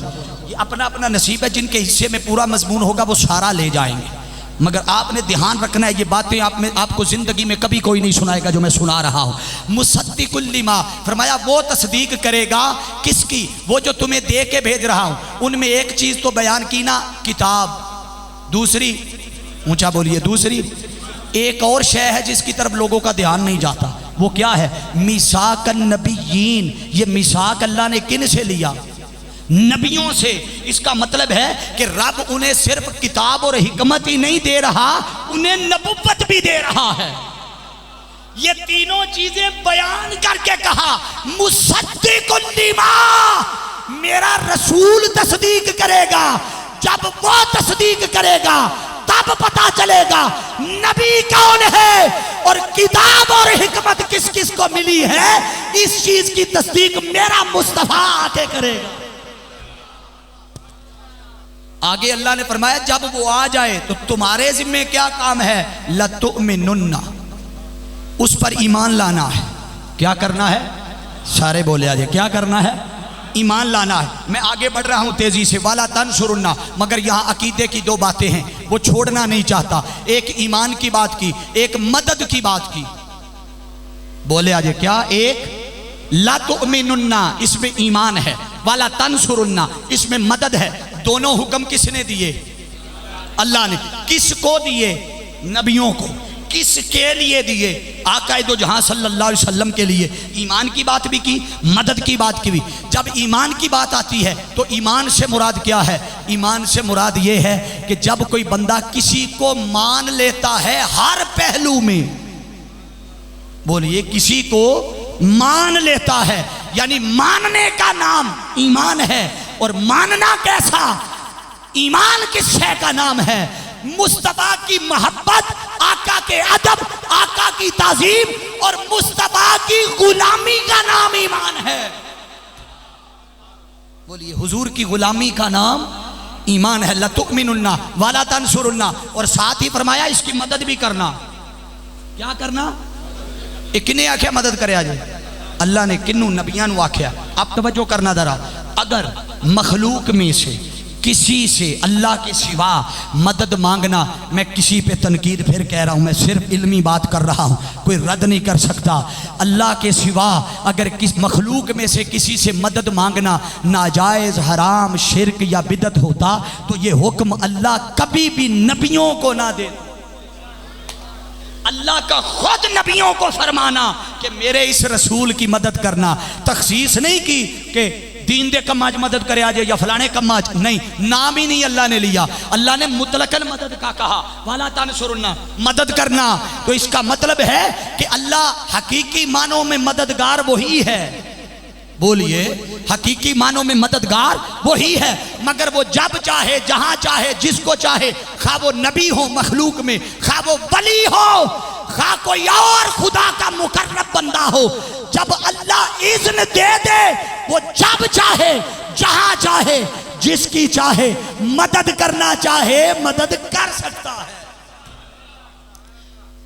یہ اپنا اپنا نصیب ہے، جن کے حصے میں پورا مضمون ہوگا وہ سارا لے جائیں گے، مگر آپ نے دھیان رکھنا ہے یہ باتیں آپ کو زندگی میں کبھی کوئی نہیں سنائے گا جو میں سنا رہا ہوں۔ مصدق لما، فرمایا وہ تصدیق کرے گا کس کی؟ وہ جو تمہیں دے کے بھیج رہا ہوں۔ ان میں ایک چیز تو بیان کی نا، کتاب، دوسری اونچا بولیے دوسری، ایک اور شے ہے جس کی طرف لوگوں کا دھیان نہیں جاتا، وہ کیا ہے؟ میثاق النبیین، یہ میثاق اللہ نے کن سے لیا؟ نبیوں سے۔ اس کا مطلب ہے کہ رب انہیں صرف کتاب اور حکمت ہی نہیں دے رہا، انہیں نبوت بھی دے رہا ہے۔ یہ تینوں چیزیں بیان کر کے کہا مصدق لما، میرا رسول تصدیق کرے گا، جب وہ تصدیق کرے گا تب پتا چلے گا نبی کون ہے اور کتاب اور حکمت کس کس کو ملی ہے۔ اس چیز کی تصدیق میرا مصطفیٰ آ کے کرے گا۔ آگے اللہ نے فرمایا جب وہ آ جائے تو تمہارے ذمہ کیا کام ہے؟ لَتُؤْمِنُنَّ، اس پر ایمان لانا ہے۔ کیا کرنا ہے؟ سارے بولے آجے، کیا کرنا ہے؟ ایمان لانا ہے۔ میں آگے بڑھ رہا ہوں تیزی سے، وَلَا تَنْصُرُنَّ، مگر یہاں عقیدے کی دو باتیں ہیں وہ چھوڑنا نہیں چاہتا، ایک ایمان کی بات کی، ایک مدد کی بات کی۔ بولے آجے کیا؟ ایک لَتُؤْمِنُنَّ، اس میں ایمان ہے، وَلَا تَنْصُرُنَّ، اس میں مدد ہے۔ دونوں حکم کس نے دیے؟ اللہ نے۔ کس کو دیے؟ نبیوں کو۔ کس کے لیے دیے؟ آقا دو جہاں صلی اللہ علیہ وسلم کے لیے۔ ایمان کی بات بھی کی، مدد کی بات کی بھی۔ جب ایمان کی بات آتی ہے تو ایمان سے مراد کیا ہے؟ ایمان سے مراد یہ ہے کہ جب کوئی بندہ کسی کو مان لیتا ہے ہر پہلو میں، بولیے کسی کو مان لیتا ہے، یعنی ماننے کا نام ایمان ہے۔ اور ماننا کیسا؟ ایمان کس شے کا نام ہے؟ مصطفیٰ کی محبت، آقا کے ادب، آقا کی تعظیم اور مصطفیٰ کی غلامی کا نام ایمان ہے۔ بولیے حضور کی غلامی کا نام ایمان ہے۔ لَتُؤْمِنُنَّ وَلَا تَنْصُرُنَّ، اور ساتھ ہی فرمایا اس کی مدد بھی کرنا۔ کیا کرنا؟ کنے آکھیا مدد کرے آجے؟ اللہ نے کنوں نبیان واقعہ۔ آپ توجہ کرنا ذرا، اگر مخلوق میں سے کسی سے اللہ کے سوا مدد مانگنا، میں کسی پہ تنقید پھر کہہ رہا ہوں، میں صرف علمی بات کر رہا ہوں، کوئی رد نہیں کر سکتا۔ اللہ کے سوا اگر کس مخلوق میں سے کسی سے مدد مانگنا ناجائز، حرام، شرک یا بدعت ہوتا تو یہ حکم اللہ کبھی بھی نبیوں کو نہ دے۔ اللہ کا خود نبیوں کو فرمانا کہ میرے اس رسول کی مدد کرنا، تخصیص نہیں کی کہ دین دے کم آج مدد کرے آجے یا فلانے کم آج، نہیں، نام ہی نہیں اللہ نے لیا۔ اللہ نے مطلقاً مدد کا کہا، وَلَا تَنْصُرُنَّ، مدد کرنا۔ تو اس کا مطلب ہے کہ اللہ حقیقی معنوں میں مددگار وہی ہے۔ بولیے حقیقی معنوں میں مددگار وہی ہے، مگر وہ جب چاہے، جہاں چاہے، جس کو چاہے، خواہ وہ نبی ہو مخلوق میں، خواہ وہ ولی ہو، خواہ کوئی اور خدا کا مقرب بندہ ہو، جب اللہ اذن دے دے وہ جب چاہے، جہاں چاہے، جس کی چاہے مدد کرنا چاہے مدد کر سکتا ہے۔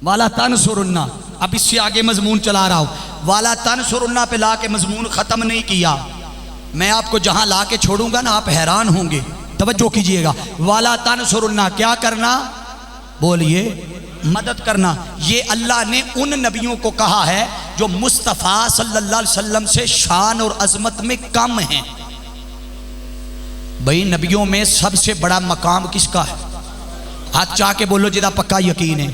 وَلَا تَنْصُرُنَّ، اب اس سے آگے مضمون چلا رہا ہوں۔ وَلَا تَنْصُرُنَّ پہ لا کے مضمون ختم نہیں کیا، میں آپ کو جہاں لا کے چھوڑوں گا نا آپ حیران ہوں گے، توجہ کیجئے گا۔ وَلَا تَنْصُرُنَّ، کیا کرنا؟ بولیے مدد کرنا۔ یہ اللہ نے ان نبیوں کو کہا ہے جو مصطفیٰ صلی اللہ علیہ وسلم سے شان اور عظمت میں کم ہیں۔ بھئی نبیوں میں سب سے بڑا مقام کس کا ہے؟ ہاتھ چاہ کے بولو جدا پکا یقین ہے،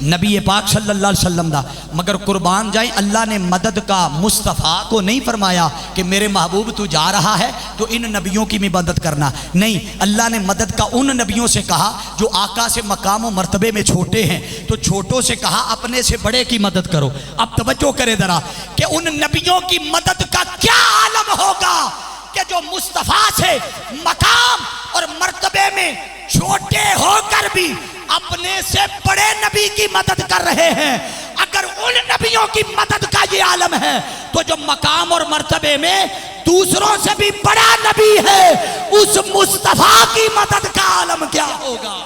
نبی پاک صلی اللہ علیہ وسلم دا۔ مگر قربان جائیں اللہ نے مدد کا مصطفیٰ کو نہیں فرمایا کہ میرے محبوب تو جا رہا ہے تو ان نبیوں کی بھی مدد کرنا، نہیں، اللہ نے مدد کا ان نبیوں سے کہا جو آقا سے مقام و مرتبے میں چھوٹے ہیں، تو چھوٹوں سے کہا اپنے سے بڑے کی مدد کرو۔ اب توجہ کرے ذرا کہ ان نبیوں کی مدد کا کیا عالم ہوگا کہ جو مصطفیٰ سے مقام اور مرتبے میں چھوٹے ہو کر بھی اپنے سے بڑے نبی کی مدد کر رہے ہیں۔ اگر ان نبیوں کی مدد کا یہ عالم ہے تو جو مقام اور مرتبے میں دوسروں سے بھی بڑا نبی ہے، اس مصطفیٰ کی مدد کا عالم کیا ہوگا؟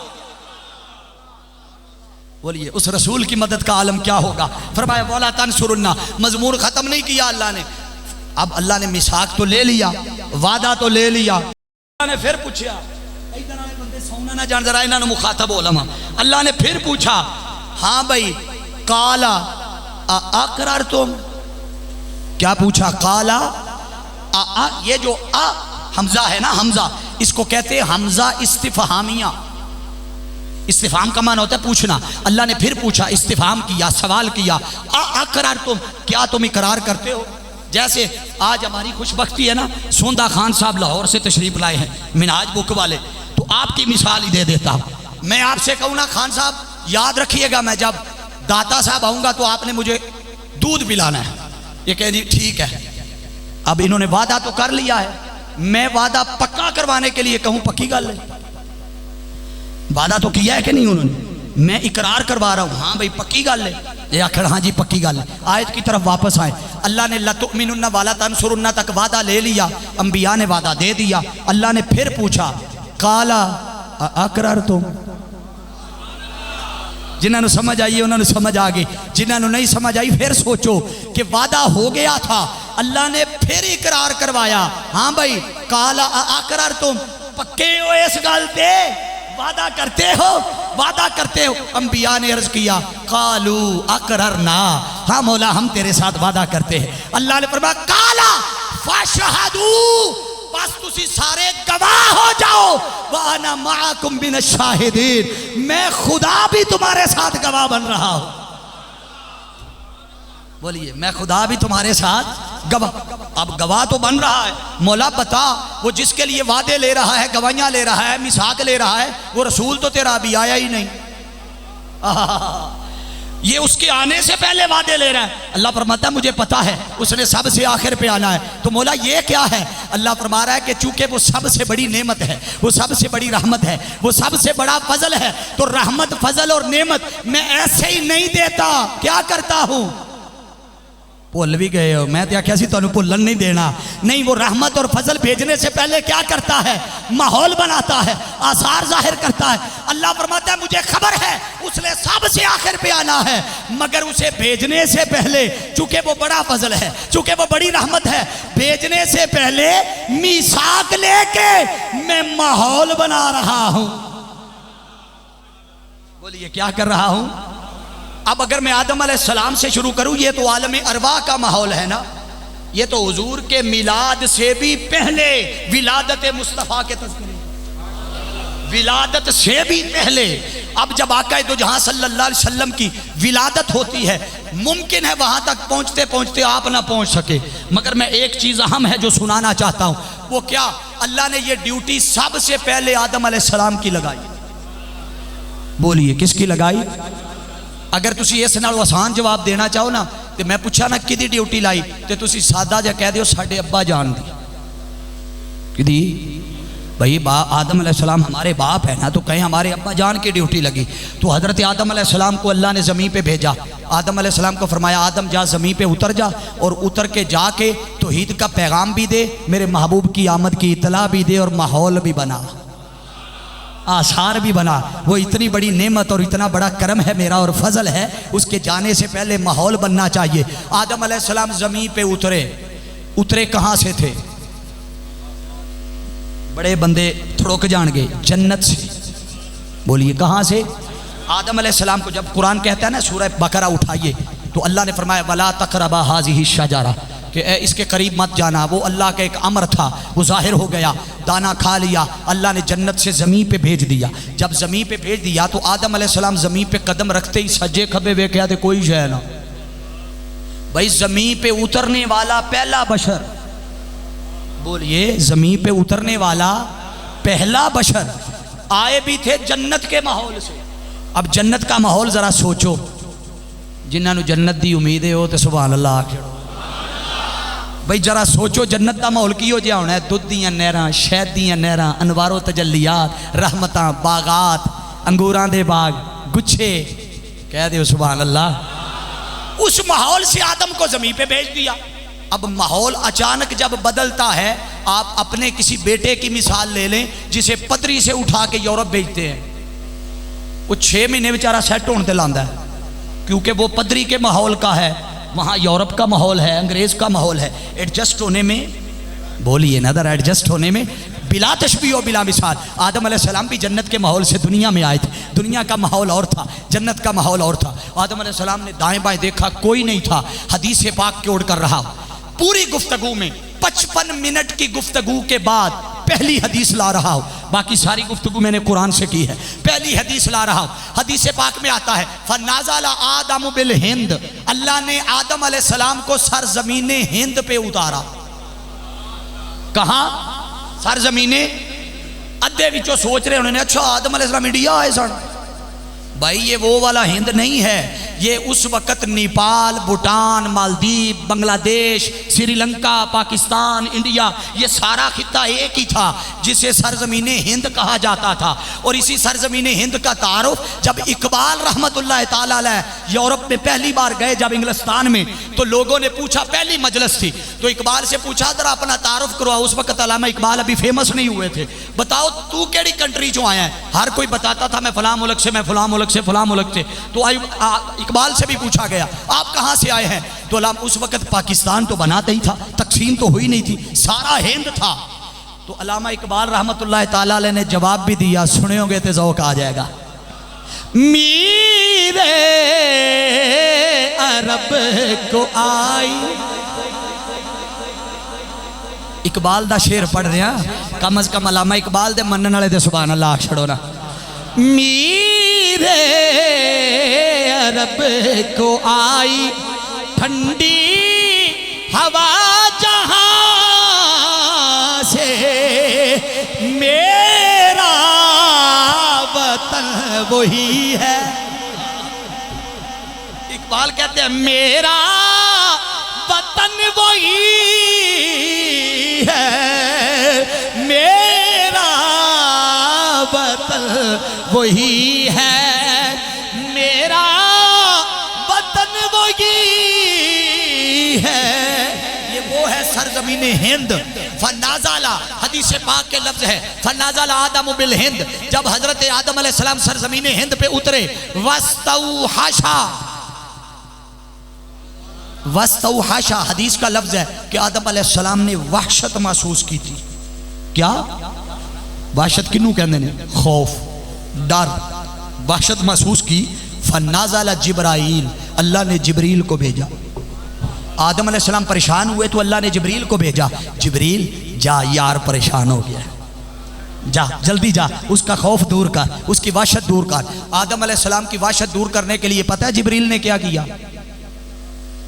بولیے اس رسول کی مدد کا عالم کیا ہوگا؟ فرمایا وَلَا تَنْصُرُنَّا، مضمون ختم نہیں کیا اللہ نے. اب اللہ نے میثاق تو لے لیا، وعدہ تو لے لیا. اللہ نے پھر پوچھا، ادھر والے بندے سونا نہ جان، ذرا انہاں نوں مخاطب علماء. اللہ نے پھر پوچھا، ہاں بھائی قالا اقررتم، کیا پوچھا؟ قالا یہ جو حمزہ ہے نا، حمزہ اس کو کہتے ہیں حمزہ استفہامیہ. استفہام کا معنی ہوتا ہے پوچھنا. اللہ نے پھر پوچھا، استفہام کیا، سوال کیا. اقررتم، کیا تم اقرار کرتے ہو؟ جیسے آج ہماری خوش بختی ہے نا، سوندہ خان صاحب لاہور سے تشریف لائے ہیں، منہاج بک والے. تو آپ کی مثال ہی دے دیتا ہوں. میں آپ سے کہوں نا خان صاحب یاد رکھیے گا، میں جب داتا صاحب آؤں گا تو آپ نے مجھے دودھ پلانا ہے. یہ کہہ دی ٹھیک ہے. اب انہوں نے وعدہ تو کر لیا ہے، میں وعدہ پکا کروانے کے لیے کہوں پکی گل ہے. وعدہ تو کیا ہے کہ نہیں انہوں نے؟ میں اقرار کروا رہا ہوں، ہاں بھائی پکی گل ہے. یہ آخر ہاں جی پکی گل ہے. آیت کی طرف واپس آئے. اللہ نے لَتُؤْمِنُنَّ وَلَا تَنْصُرُنَّ تک وعدہ لے لیا، انبیاء نے وعدہ دے دیا. اللہ نے پھر پوچھا قَالَ أَأَقْرَرْتُمْ، جنہوں نے سمجھ آئی انہوں نے سمجھ آگئی، جنہوں نے نہیں سمجھ آئی پھر سوچو کہ وعدہ ہو گیا تھا. اللہ نے پھر اقرار کروایا، ہاں بھائی قَالَ أَأَقْرَرْتُمْ، پکے ہو اس گل تے؟ وعدہ کرتے ہو؟ وعدہ کرتے ہو؟ انبیاء نے عرض کیا قالوا اقررنا، ہاں مولا ہم تیرے ساتھ وعدہ کرتے ہیں. اللہ نے فرمایا قالا فاشہدوا، بس تسی سارے گواہ ہو جاؤ. وانا معکم من الشاہدین، میں خدا بھی تمہارے ساتھ گواہ بن رہا ہوں. بولیے میں خدا بھی تمہارے ساتھ گواہ. اب گواہ تو بن رہا ہے. مولا بتا، وہ جس کے لیے وعدے لے رہا ہے، گواہیاں لے رہا ہے، میثاق لے رہا ہے، وہ رسول تو تیرا ابھی آیا ہی نہیں. یہ اس کے آنے سے پہلے وعدے لے رہا ہے. اللہ فرماتا ہے مجھے پتا ہے اس نے سب سے آخر پہ آنا ہے. تو مولا یہ کیا ہے؟ اللہ فرما رہا ہے کہ چونکہ وہ سب سے بڑی نعمت ہے، وہ سب سے بڑی رحمت ہے، وہ سب سے بڑا فضل ہے، تو رحمت، فضل اور نعمت میں ایسے ہی نہیں دیتا. کیا کرتا ہوں؟ بھول بھی گئے ہو، میں تو کیا سی تانوں بھولن نہیں دینا. نہیں، وہ رحمت اور فضل بھیجنے سے پہلے کیا کرتا ہے؟ ماحول بناتا ہے، آثار ظاہر کرتا ہے. اللہ فرماتا ہے مجھے خبر ہے اس نے سب سے آخر پہ آنا ہے، مگر اسے بھیجنے سے پہلے، چونکہ وہ بڑا فضل ہے، چونکہ وہ بڑی رحمت ہے، بھیجنے سے پہلے میثاق لے کے میں ماحول بنا رہا ہوں. بولیے کیا کر رہا ہوں؟ اب اگر میں آدم علیہ السلام سے شروع کروں، یہ تو عالم ارواح کا ماحول ہے نا. یہ تو حضور کے میلاد سے بھی پہلے ولادت مصطفیٰ کے تذکرے، ولادت سے بھی پہلے. اب جب آقا دو جہاں صلی اللہ علیہ وسلم کی ولادت ہوتی ہے، ممکن ہے وہاں تک پہنچتے پہنچتے آپ نہ پہنچ سکے، مگر میں ایک چیز اہم ہے جو سنانا چاہتا ہوں. وہ کیا؟ اللہ نے یہ ڈیوٹی سب سے پہلے آدم علیہ السلام کی لگائی. بولیے کس کی لگائی؟ اگر تسی اس نال آسان جواب دینا چاہو نا، تو میں پوچھا نا کدی ڈیوٹی لائی، تو تسی سادہ جا کہہ دیو ساڈے ابا جان دی. کدی بھائی آدم علیہ السلام ہمارے باپ ہے نا، تو کہیں ہمارے ابا جان کی ڈیوٹی لگی. تو حضرت آدم علیہ السلام کو اللہ نے زمین پہ بھیجا. آدم علیہ السلام کو فرمایا آدم جا زمین پہ اتر جا، اور اتر کے جا کے توحید کا پیغام بھی دے، میرے محبوب کی آمد کی اطلاع بھی دے، اور ماحول بھی بنا، آثار بھی بنا. وہ اتنی بڑی نعمت اور اتنا بڑا کرم ہے میرا اور فضل ہے، اس کے جانے سے پہلے ماحول بننا چاہیے. آدم علیہ السلام زمین پہ اترے کہاں سے تھے؟ بڑے بندے تھڑک جان گے، جنت سے. بولیے کہاں سے؟ آدم علیہ السلام کو جب قرآن کہتا ہے نا سورہ بقرہ اٹھائیے، تو اللہ نے فرمایا وَلَا تَقْرَبَا هَٰذِهِ الشَّجَرَةَ، کہ اے اس کے قریب مت جانا. وہ اللہ کا ایک امر تھا، وہ ظاہر ہو گیا. دانا کھا لیا، اللہ نے جنت سے زمین پہ بھیج دیا. جب زمین پہ بھیج دیا تو آدم علیہ السلام زمین پہ قدم رکھتے ہی سجے کھبے ویکھیا تے کوئی شے نہ. بھائی زمین پہ اترنے والا پہلا بشر، بولیے زمین پہ اترنے والا پہلا بشر آئے بھی تھے جنت کے ماحول سے. اب جنت کا ماحول ذرا سوچو، جنہاں نو جنت دی امیدیں ہو تے سبحان اللہ آکھو. بھئی ذرا سوچو جنت دا ماحول کی ہو جا ہونا ہے؟ دودھ دیاں نہراں، شہد دیاں نہراں، انوار و تجلیات، رحمتاں، باغات، انگوراں دے باغ، گچھے. کہہ دیو سبحان اللہ. اس ماحول سے آدم کو زمین پہ بھیج دیا. اب ماحول اچانک جب بدلتا ہے، آپ اپنے کسی بیٹے کی مثال لے لیں جسے پدری سے اٹھا کے یورپ بھیجتے ہیں، وہ 6 مہینے بیچارہ سیٹ ہونے تے لاندہ ہے، کیونکہ وہ پدری کے ماحول کا ہے، وہاں یورپ کا ماحول ہے، انگریز کا ماحول ہے، ایڈجسٹ ہونے میں، بولیے نا ایڈجسٹ ہونے میں بلا تشبیہ و بلا مثال۔ آدم علیہ السلام بھی جنت کے ماحول سے دنیا میں آئے تھے، دنیا کا ماحول اور تھا، جنت کا ماحول اور تھا۔ آدم علیہ السلام نے دائیں بائیں دیکھا، کوئی نہیں تھا، حدیث پاک کے اوڑ کر رہا۔ پوری گفتگو میں 55 منٹ کی گفتگو کے بعد پہلی حدیث لا رہا ہوں، باقی ساری گفتگو میں نے قرآن سے کی ہے، پہلی حدیث لا رہا ہوں۔ حدیث پاک میں آتا ہے فَنَازَلَ آدَمُ بِالْہِنْد، اللہ نے آدم علیہ السلام کو سرزمین ہند پہ اتارا۔ کہاں؟ سرزمین۔ ادھے وچوں سوچ رہے انہوں نے اچھا آدم علیہ السلام انڈیا آئے سن، بھائی یہ وہ والا ہند نہیں ہے، یہ اس وقت نیپال، بھوٹان، مالدیپ، بنگلہ دیش، سری لنکا، پاکستان، انڈیا، یہ سارا خطہ ایک ہی تھا جسے سرزمین ہند کہا جاتا تھا۔ اور اسی سرزمین ہند کا تعارف جب اقبال رحمت اللہ تعالیٰ علیہ یورپ میں پہلی بار گئے، جب انگلستان میں، تو لوگوں نے پوچھا، پہلی مجلس تھی تو اقبال سے پوچھا ذرا اپنا تعارف کروا۔ اس وقت علامہ اقبال ابھی فیمس نہیں ہوئے تھے، بتاؤ تو کیڑی کنٹری چوں آیا ہے؟ ہر کوئی بتاتا تھا میں فلاں ملک سے، میں فلاں ملک سے، فلاں ملک سے۔ تو اقبال سے بھی پوچھا گیا آپ کہاں سے آئے ہیں؟ تو اس وقت پاکستان تو بناتا ہی تھا، تقسیم تو ہوئی نہیں تھی، سارا ہند تھا۔ تو علامہ اقبال رحمت اللہ تعالیٰ علیہ نے جواب بھی دیا، سنے ہوں گے تو ذوق آ جائے گا۔ میرے عرب کو آئی، اقبال دا شعر پڑھ رہے ہیں، کم از کم علامہ اقبال دے منن والے دے سبحان اللہ چھڑو نا۔ میرے عرب کو آئی ٹھنڈی ہوا جہاں سے، میرا وطن وہی ہے۔ اقبال کہتے ہیں میرا وطن وہی ہے، میرا وطن وہی ہے، میرا وطن وہی ہے۔ یہ وہ ہے سرزمین ہند۔ فَنَازَلَ، حدیث پاک کے لفظ ہے فَنَازَلَ آدَمُ بِالْہِند، جب حضرت آدم علیہ السلام سرزمین ہند پہ اترے، وَاسْتَوْحَشَ، حدیث کا لفظ ہے کہ آدم علیہ السلام نے وحشت محسوس کی تھی۔ کیا وحشت کنوں کہنے نے؟ خوف، ڈر، وحشت محسوس کی۔ فَنَازَلَ جبرائیل، اللہ نے جبریل کو بھیجا۔ آدم علیہ السلام پریشان ہوئے تو اللہ نے جبریل کو بھیجا، جبریل جا یار پریشان ہو گیا، جا جلدی جا، اس کا خوف دور کر، اس کی وحشت دور کر۔ آدم علیہ السلام کی وحشت دور کرنے کے لیے پتہ ہے جبریل نے کیا کیا؟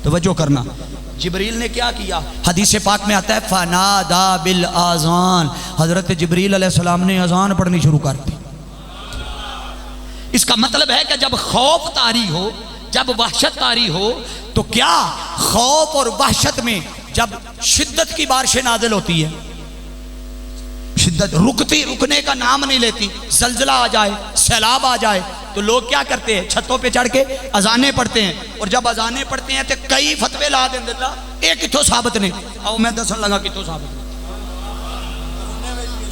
توجہ کرنا، جبریل نے کیا کیا؟ حدیث پاک میں آتا ہے فَنَادَا بِالْآذَان، حضرت جبریل علیہ السلام نے اذان پڑھنی شروع کر دی۔ اس کا مطلب ہے کہ جب خوف طاری ہو، جب وحشت طاری ہو، تو کیا خوف اور وحشت میں جب شدت کی بارشیں نازل ہوتی ہے، شدت رکنے کا نام نہیں لیتی، زلزلہ آ جائے، سیلاب آ جائے، تو لوگ کیا کرتے ہیں؟ چھتوں پہ چڑھ کے اذانیں پڑھتے ہیں، اور جب اذانیں پڑھتے ہیں تو کئی فتوے لا دیں دیتا، ایک کتھوں ثابت نہیں، او میں دسن لگا کتھوں ثابت نہیں۔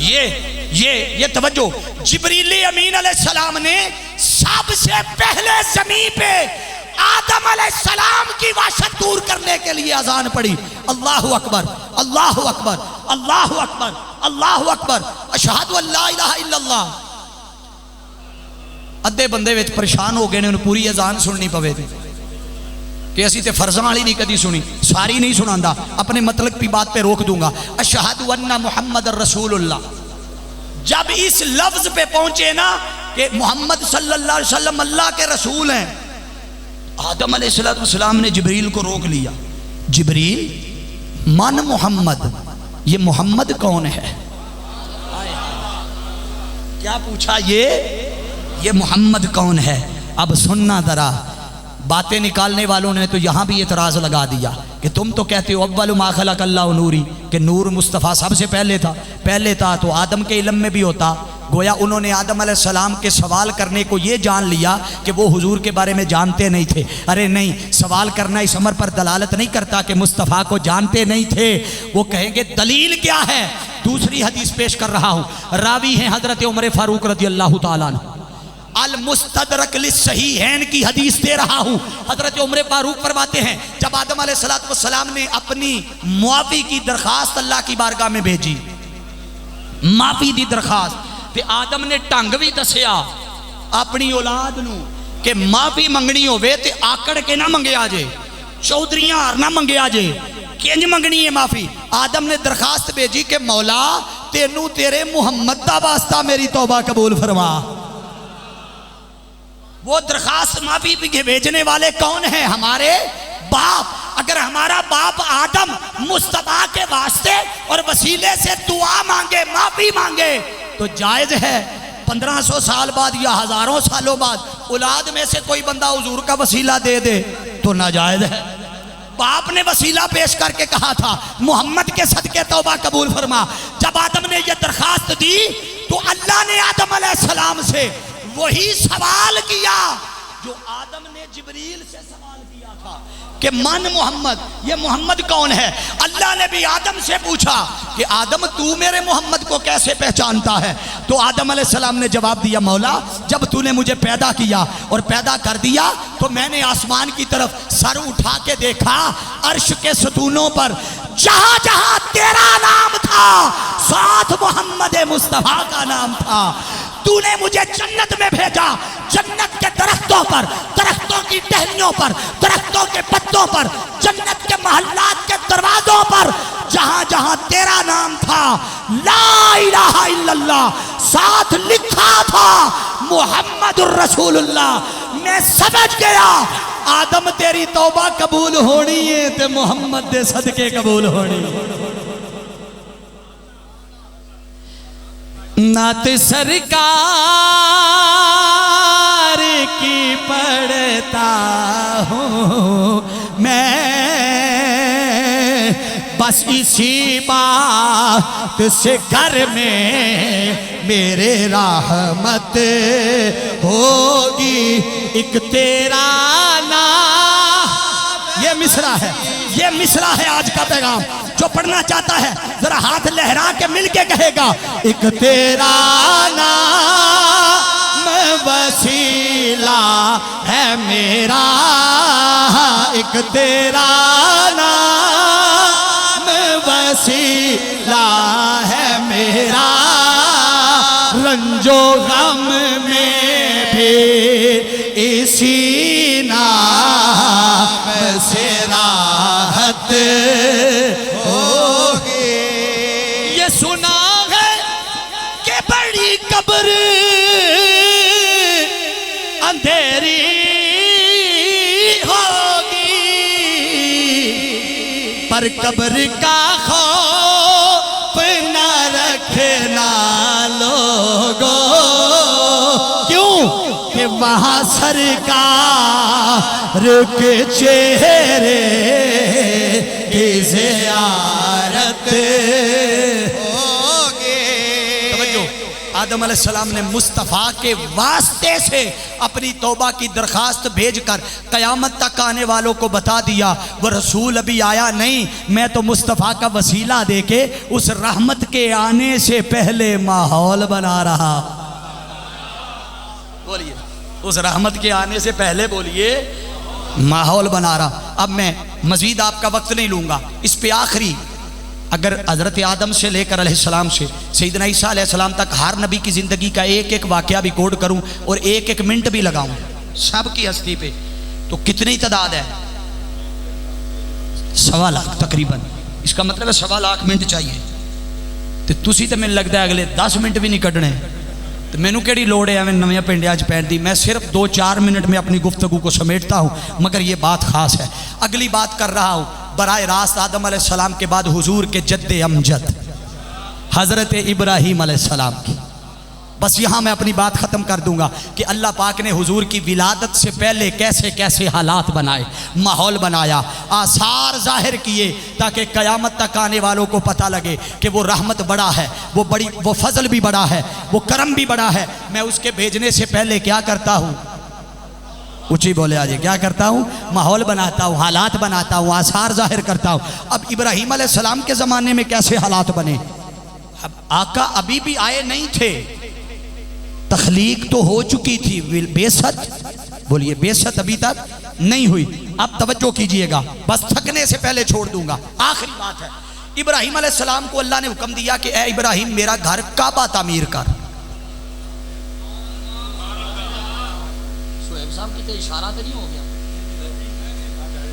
یہ توجہ، جبریل امین علیہ السلام نے سب سے پہلے زمین پہ آدم علیہ السلام کی وحشت دور کرنے کے لیے اذان پڑھی۔ اللہ اکبر، اللہ اکبر، اللہ اکبر، اللہ اکبر، اشہد ان لا الہ الا اللہ۔ ادھے بندے وچ پریشان ہو گئے نے، انہوں پوری اذان سننی پوے تھی کہ اسی تے فرضاں والی نہیں کدی سنی، ساری نہیں سناندا، اپنے مطلب کی بات پہ روک دوں گا۔ اشہد ان محمد رسول اللہ، جب اس لفظ پہ پہنچے نا کہ محمد صلی اللہ علیہ وسلم اللہ کے رسول ہیں، آدم علیہ السلام نے جبریل کو روک لیا۔ جبریل من محمد، یہ محمد کون ہے؟ کیا پوچھا؟ یہ محمد کون ہے؟ اب سننا ذرا، باتیں نکالنے والوں نے تو یہاں بھی اعتراض لگا دیا کہ تم تو کہتے ہو اول ما خلق اللہ نوری، کہ نور مصطفیٰ سب سے پہلے تھا تو آدم کے علم میں بھی ہوتا، گویا انہوں نے آدم علیہ السلام کے سوال کرنے کو یہ جان لیا کہ وہ حضور کے بارے میں جانتے نہیں تھے. ارے نہیں، سوال کرنا اس امر پر دلالت نہیں کرتا کہ مصطفیٰ کو جانتے نہیں تھے. وہ کہیں گے دلیل کیا ہے؟ دوسری حدیث پیش کر رہا ہوں، راوی ہیں حضرت عمر فاروق رضی اللہ تعالیٰ عنہ. المستدرک للصحیحین کی حدیث دے رہا ہوں. حضرت عمر فاروق فرماتے ہیں جب آدم علیہ السلام نے اپنی معافی کی درخواست اللہ کی بارگاہ میں بھیجی، معافی دی درخواست، تے آدم نے ٹنگ بھی دسیا اپنی اولاد نو کہ معافی منگنی ہوئے تے آکڑ کے نہ منگے آجے، چودریاں ہار نہ منگے آجے، کینج منگنی ہے معافی. آدم نے درخواست بھیجی کہ مولا تینوں تیرے محمد دا واسطہ میری توبہ قبول فرما. وہ درخواست معافی بھیجنے والے کون ہیں؟ ہمارے باپ. اگر ہمارا باپ آدم مصطفیٰ کے واسطے اور وسیلے سے دعا مانگے، معافی مانگے تو جائز ہے 1500 سال بعد یا ہزاروں سالوں بعد اولاد میں سے کوئی بندہ حضور کا وسیلہ دے دے تو ناجائز ہے. باپ نے وسیلہ پیش کر کے کہا تھا محمد کے صدقے توبہ قبول فرما. جب آدم نے یہ درخواست دی تو اللہ نے آدم علیہ السلام سے وہی سوال کیا جو آدم نے جبریل سے سوال کیا تھا کہ من محمد، یہ محمد کون ہے؟ اللہ نے بھی آدم سے پوچھا کہ آدم تو میرے محمد کو کیسے پہچانتا ہے؟ تو آدم علیہ السلام نے جواب دیا مولا جب تو نے مجھے پیدا کیا اور پیدا کر دیا تو میں نے آسمان کی طرف سر اٹھا کے دیکھا، عرش کے ستونوں پر جہاں جہاں تیرا نام تھا ساتھ محمد مصطفیٰ کا نام تھا. تو نے مجھے جنت میں بھیجا، جنت کے درختوں پر، درختوں کی ٹہنیوں پر، درختوں کے پتوں پر، جنت کے محلات کے دروازوں پر جہاں جہاں تیرا نام تھا لا الہ الا اللہ ساتھ لکھا تھا محمد الرسول اللہ. میں سمجھ گیا آدم تیری توبہ قبول ہونی ہے تے محمد دے صدقے قبول ہونی ہے. نعت سرکار کی پڑھتا ہوں میں بس اسی بات سے گھر میں میرے رحمت ہوگی ایک تیرا نام. یہ مصرع ہے، یہ مصرع ہے آج کا پیغام. جو پڑھنا چاہتا ہے ذرا ہاتھ لہرا کے مل کے کہے گا ایک تیرا نام وسیلہ ہے میرا، ایک تیرا نام وسیلہ ہے میرا، رنج و غم میں بھی اسی نام سے راحت ہوگی. یہ سنا ہے کہ بڑی قبر اندھیری ہوگی پر قبر کا خوف نہ رکھنا لوگو. کیوں کہ وہاں سرکار کے چہرے کی زیارت ہوگی. توجہ، آدم علیہ السلام نے مصطفیٰ کے واسطے سے اپنی توبہ کی درخواست بھیج کر قیامت تک آنے والوں کو بتا دیا وہ رسول ابھی آیا نہیں، میں تو مصطفیٰ کا وسیلہ دے کے اس رحمت کے آنے سے پہلے ماحول بنا رہا. بولیے، اس رحمت کے آنے سے پہلے بولیے ماحول بنا رہا. اب میں مزید آپ کا وقت نہیں لوں گا. اس پہ آخری اگر حضرت آدم سے لے کر علیہ السلام سے سیدنا عیسیٰ علیہ السلام تک ہر نبی کی زندگی کا ایک ایک واقعہ بھی کوڈ کروں اور ایک ایک منٹ بھی لگاؤں سب کی ہستی پہ، تو کتنی تعداد ہے؟ 1.25 لاکھ تقریباً. اس کا مطلب ہے 1.25 لاکھ منٹ چاہیے. تو تسی تو مجھے لگتا ہے اگلے 10 منٹ بھی نہیں کٹنے. تو میں نے کیڑی لوڑ ہے میں نویاں پنڈیاں چ پہن دی. میں صرف 2-4 منٹ میں اپنی گفتگو کو سمیٹتا ہوں، مگر یہ بات خاص ہے. اگلی بات کر رہا ہوں براہ راست آدم علیہ السلام کے بعد حضور کے جد امجد حضرت ابراہیم علیہ السلام کی. بس یہاں میں اپنی بات ختم کر دوں گا کہ اللہ پاک نے حضور کی ولادت سے پہلے کیسے کیسے حالات بنائے، ماحول بنایا، آثار ظاہر کیے تاکہ قیامت تک آنے والوں کو پتہ لگے کہ وہ رحمت بڑا ہے، وہ فضل بھی بڑا ہے، وہ کرم بھی بڑا ہے۔ میں اس کے بھیجنے سے پہلے کیا کرتا ہوں؟ اونچی بولے آجے، کیا کرتا ہوں؟ ماحول بناتا ہوں، حالات بناتا ہوں، آثار ظاہر کرتا ہوں۔ اب ابراہیم علیہ السلام کے زمانے میں کیسے حالات بنے؟ اب آقا ابھی بھی آئے نہیں تھے، تخلیق تو ہو چکی تھی، بعثت بولیے، بعثت ابھی تک نہیں ہوئی۔ اب توجہ کیجئے گا، بس تھکنے سے پہلے چھوڑ دوں گا، آخری بات ہے۔ ابراہیم علیہ السلام کو اللہ نے حکم دیا کہ اے ابراہیم میرا گھر کعبہ تعمیر کر۔ اشارہ تو نہیں ہو گیا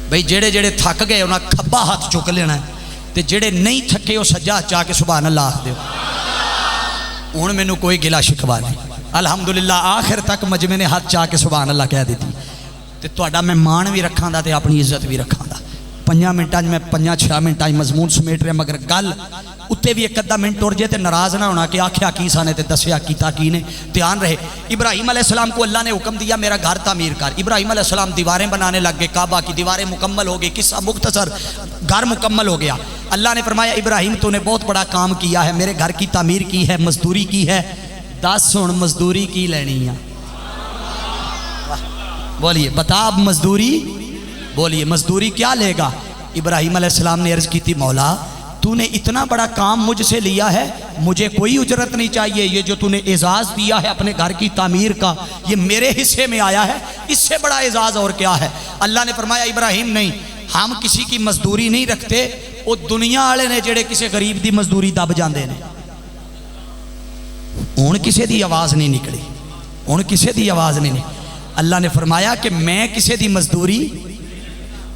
بھئی، جڑے جڑے تھک گئے انہاں کھبا ہاتھ چک لینا ہے، تے جڑے نہیں تھکے وہ سجا چاہ کے سبحان اللہ آخ دے۔ ہن مینوں کوئی گلا شکوا نہیں، الحمدللہ آخر تک مجمع نے ہاتھ چاہ کے سبحان اللہ کہہ دیتی، تے تہاڈا میں مان بھی رکھاں دا تے اپنی عزت بھی رکھاں دا۔ 5 منٹاں میں 5-6 منٹاں مضمون سمیٹ رہا، مگر گل اتنے بھی 1-2 منٹ ٹر جائے تے ناراض نہ ہونا کہ آکھیا کی سانے تے دسیا کیتا کی نے، دھیان رہے۔ ابراہیم علیہ السلام کو اللہ نے حکم دیا میرا گھر تعمیر کر۔ ابراہیم علیہ السلام دیواریں بنانے لگ گئے، کعبہ کی دیواریں مکمل ہو گئی، قصہ مختصر، گھر مکمل ہو گیا۔ اللہ نے فرمایا ابراہیم تو نے بہت بڑا کام کیا ہے، میرے گھر کی تعمیر کی ہے، مزدوری کی ہے، 10 ہن مزدوری کی لینی ہے؟ بولیے بتا، اب مزدوری بولیے مزدوری کیا لے گا؟ ابراہیم علیہ السلام نے عرض کی تھی مولا تو نے اتنا بڑا کام مجھ سے لیا ہے، مجھے کوئی اجرت نہیں چاہیے، یہ جو تو نے اعزاز دیا ہے اپنے گھر کی تعمیر کا یہ میرے حصے میں آیا ہے، اس سے بڑا اعزاز اور کیا ہے؟ اللہ نے فرمایا ابراہیم نہیں، ہم کسی کی مزدوری نہیں رکھتے، وہ دنیا والے نے جڑے کسی غریب دی مزدوری دب جاندے نے۔ ہن کسی دی آواز نہیں نکلی، ہن کسی دی آواز نہیں نکلی۔ اللہ نے فرمایا کہ میں کسی دی مزدوری،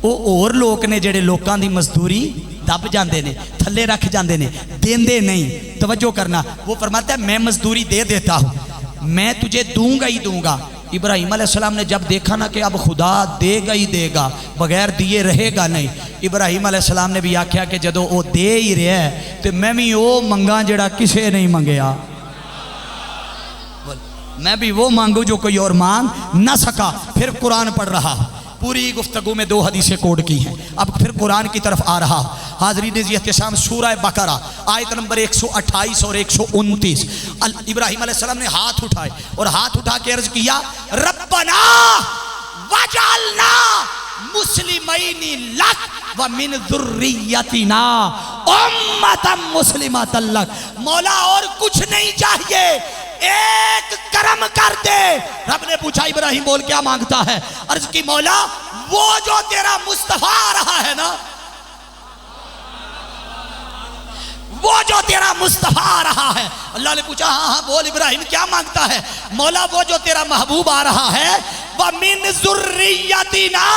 وہ اور لوگ نے جڑے لوکاں دی مزدوری دب جاندے نے، تھلے رکھ جاندے نے، دیندے نہیں۔ توجہ کرنا، وہ فرماتا ہے میں مزدوری دے دیتا ہوں، میں تجھے دوں گا ہی دوں گا۔ ابراہیم علیہ السلام نے جب دیکھا نا کہ اب خدا دے گا ہی دے گا، بغیر دیے رہے گا نہیں، ابراہیم علیہ السلام نے بھی آکھیا کہ جدو وہ دے ہی رہا ہے تو میں بھی وہ منگا جڑا کسے نہیں منگیا، میں بھی وہ مانگوں جو کوئی اور مانگ نہ سکا۔ پھر قرآن پڑھ رہا، پوری گفتگو میں 2 حدیثیں کوڈ کی ہیں، اب پھر قرآن کی طرف آ رہا۔ حاضرین عزیز احتشام، سورہ بقرہ آیت نمبر 128 اور 129۔ ابراہیم علیہ السلام نے ہاتھ اٹھائے اور ہاتھ اٹھا کے عرض کیا ربنا وجعلنا مسلمین لک ومن ذریتنا امتا مسلمتا لک۔ مولا اور کچھ نہیں چاہیے، ایک کرم کر دے۔ رب نے پوچھا ابراہیم بول کیا مانگتا ہے؟ عرض کی مولا وہ جو تیرا مصطفیٰ آ رہا ہے نا، وہ جو تیرا مصطفیٰ آ رہا ہے۔ اللہ نے پوچھا ہاں ہاں بول ابراہیم کیا مانگتا ہے؟ مولا وہ جو تیرا محبوب آ رہا ہے، وَمِن ذُرِّيَّتِنَا،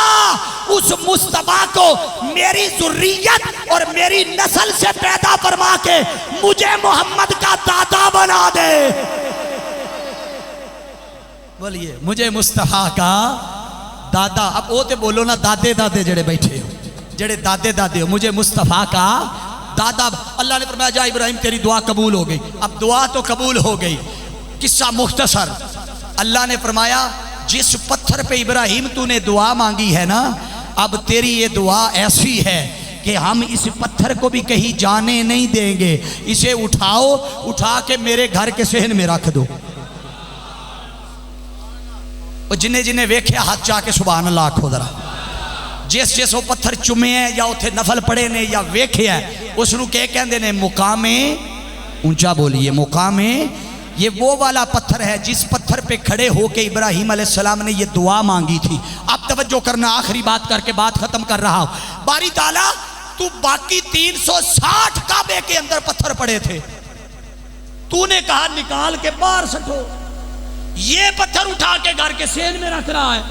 اس مصطفیٰ کو میری ذریت اور میری نسل سے پیدا فرما کے مجھے محمد کا دادا بنا دے۔ بولیے مجھے مصطفیٰ کا دادا۔ اب وہ تے بولو نا دادے دادے جڑے بیٹھے ہو، جڑے دادے دادے ہو، مجھے مصطفیٰ کا دادا۔ اللہ نے فرمایا جا ابراہیم تیری دعا قبول ہو گئی۔ اب دعا تو قبول ہو گئی، قصہ مختصر۔ اللہ نے فرمایا جس پتھر پہ ابراہیم تو نے دعا مانگی ہے نا، اب تیری یہ دعا ایسی ہے کہ ہم اس پتھر کو بھی کہیں جانے نہیں دیں گے، اسے اٹھاؤ، اٹھا کے میرے گھر کے صحن میں رکھ دو۔ اور جنہیں جنہیں ویکھیا ہاتھ چاہ کے سبحان اللہ آکھو ذرا۔ جس جس وہ پتھر چمے ہیں یا اتھے نفل پڑے نے یا ویکھے ہیں، اس نو کہندے نے مقام اونچا بولیے مقام۔ یہ وہ والا پتھر ہے جس پتھر پہ کھڑے ہو کے ابراہیم علیہ السلام نے یہ دعا مانگی تھی۔ اب توجہ کرنا، آخری بات کر کے بات ختم کر رہا ہوں۔ باری تعالیٰ تو باقی 360 کعبے کے اندر پتھر پڑے تھے، تو نے کہا نکال کے باہر سٹو، یہ پتھر اٹھا کے گھر کے سین میں رکھ رہا ہے۔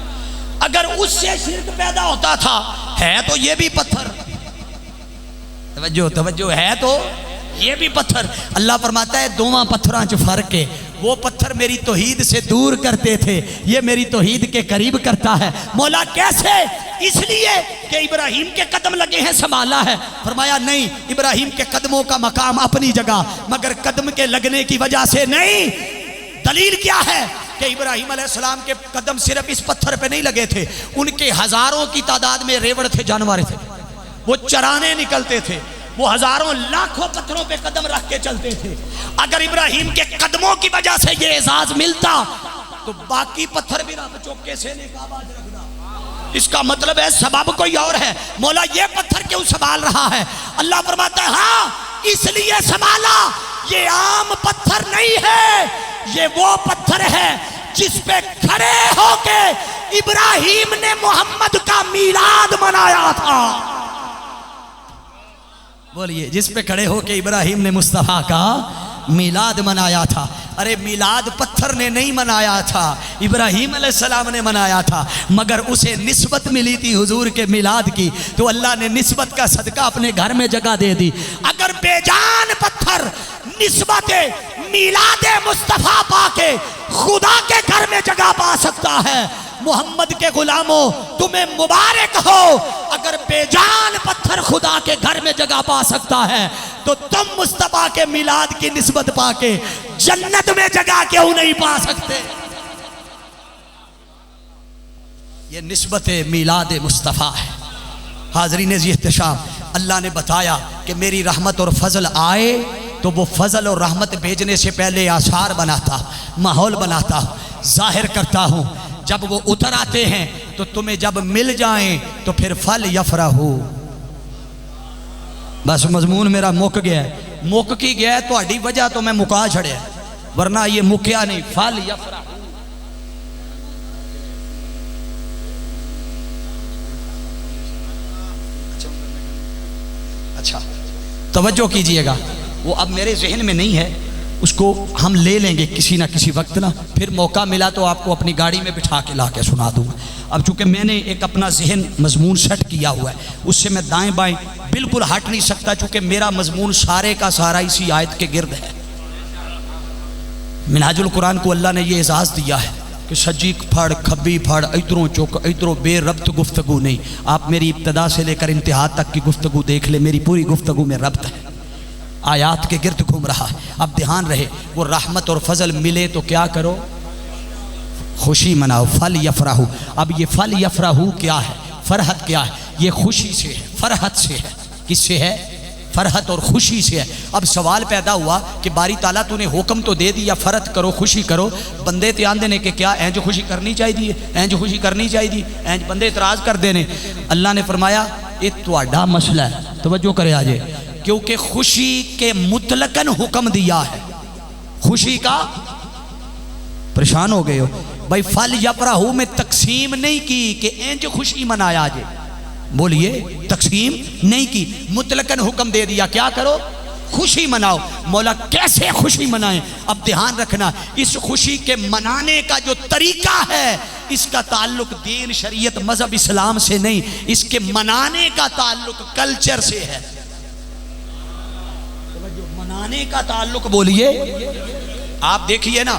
اگر اس سے شرک پیدا ہوتا تھا، ہے تو یہ بھی پتھر، توجہ ہے تو یہ بھی پتھر۔ اللہ فرماتا ہے دوواں پتھراں چ فرق ہے، وہ پتھر میری توحید سے دور کرتے تھے، یہ میری توحید کے قریب کرتا ہے۔ مولا کیسے؟ اس لیے کہ ابراہیم کے قدم لگے ہیں سنبھالا ہے۔ فرمایا نہیں، ابراہیم کے قدموں کا مقام اپنی جگہ، مگر قدم کے لگنے کی وجہ سے نہیں، دلیل کیا ہے کہ ابراہیم علیہ السلام کے قدم صرف اس پتھر پہ نہیں لگے تھے، ان کے ہزاروں کی تعداد میں ریوڑ تھے، جانور تھے، وہ چرانے نکلتے تھے، وہ ہزاروں لاکھوں پتھروں پہ قدم رکھ کے چلتے تھے۔ اگر ابراہیم کے قدموں کی وجہ سے یہ اعزاز ملتا تو باقی پتھر بھی رب چوکے سے نے کعبہ رکھنا۔ اس کا مطلب ہے سبب کوئی اور ہے، مولا یہ پتھر کیوں سنبھال رہا ہے؟ اللہ فرماتا ہے ہاں اس لیے سنبھالا، یہ عام پتھر نہیں ہے، یہ وہ پتھر ہے جس پہ کھڑے ہو کے ابراہیم نے محمد کا میلاد منایا تھا۔ بولیے، جس پہ کھڑے ہو کے ابراہیم نے مصطفیٰ کا میلاد منایا تھا۔ ارے میلاد پتھر نے نہیں منایا تھا، ابراہیم علیہ السلام نے منایا تھا، مگر اسے نسبت ملی تھی حضور کے میلاد کی، تو اللہ نے نسبت کا صدقہ اپنے گھر میں جگہ دے دی۔ اگر بے جان پتھر نسبت میلاد مصطفیٰ پا کے خدا کے گھر میں جگہ پا سکتا ہے، محمد کے غلاموں تمہیں مبارک ہو، اگر بے جان پتھر خدا کے گھر میں جگہ پا سکتا ہے تو تم مصطفیٰ کے میلاد کی نسبت پا کے جنت میں جگہ کیوں نہیں پا سکتے؟ یہ نسبت میلاد مصطفیٰ ہے۔ حاضرین احتشام، اللہ نے بتایا کہ میری رحمت اور فضل آئے تو وہ فضل اور رحمت بھیجنے سے پہلے آثار بناتا، ماحول بناتا، ظاہر کرتا ہوں، جب وہ اتر آتے ہیں تو تمہیں جب مل جائیں تو پھر فل یفرحو۔ بس مضمون میرا مک گیا ہے، مک کی گیا ہے تو اڈی وجہ تو میں مکا چھڑیا، ورنہ یہ مکیا نہیں۔ فل یفرحو، اچھا توجہ کیجئے گا، وہ اب میرے ذہن میں نہیں ہے، اس کو ہم لے لیں گے کسی نہ کسی وقت نا، پھر موقع ملا تو آپ کو اپنی گاڑی میں بٹھا کے لا کے سنا دوں گا۔ اب چونکہ میں نے ایک اپنا ذہن مضمون سیٹ کیا ہوا ہے، اس سے میں دائیں بائیں بالکل ہٹ نہیں سکتا، چونکہ میرا مضمون سارے کا سارا اسی آیت کے گرد ہے۔ منہاج القرآن کو اللہ نے یہ اعزاز دیا ہے کہ سجی پھڑ کھبی پھڑ ادھروں چوک ادھروں بے ربط گفتگو نہیں۔ آپ میری ابتدا سے لے کر انتہا تک کی گفتگو دیکھ لیں، میری پوری گفتگو میں ربط ہے، آیات کے گرد گھوم رہا ہے۔ اب دھیان رہے، وہ رحمت اور فضل ملے تو کیا کرو؟ خوشی مناؤ، فل یفرحو۔ اب یہ فل یفرحو کیا ہے؟ فرحت کیا ہے؟ یہ خوشی سے ہے، فرحت سے ہے۔ کس سے ہے؟ فرحت اور خوشی سے ہے۔ اب سوال پیدا ہوا کہ باری تعالیٰ تو نے حکم تو دے دیا فرحت کرو، خوشی کرو، بندے تیان دینے کہ کیا اینج خوشی کرنی چاہیے، اینج خوشی کرنی چاہیے، اینج بندے اعتراض کر دینے۔ اللہ نے فرمایا یہ تواڈا مسئلہ ہے، توجہ کرے آجے، کیونکہ خوشی کے مطلقاً حکم دیا ہے، خوشی کا پریشان ہو گئے ہو بھائی، فل یفرحو میں تقسیم نہیں کی کہ اینج خوشی منایا جائے، بولیے تقسیم نہیں کی، مطلقاً حکم دے دیا کیا کرو؟ خوشی مناؤ۔ مولا کیسے خوشی منائیں؟ اب دھیان رکھنا، اس خوشی کے منانے کا جو طریقہ ہے اس کا تعلق دین شریعت مذہب اسلام سے نہیں، اس کے منانے کا تعلق کلچر سے ہے، منانے کا تعلق بولیے۔ آپ دیکھیے نا،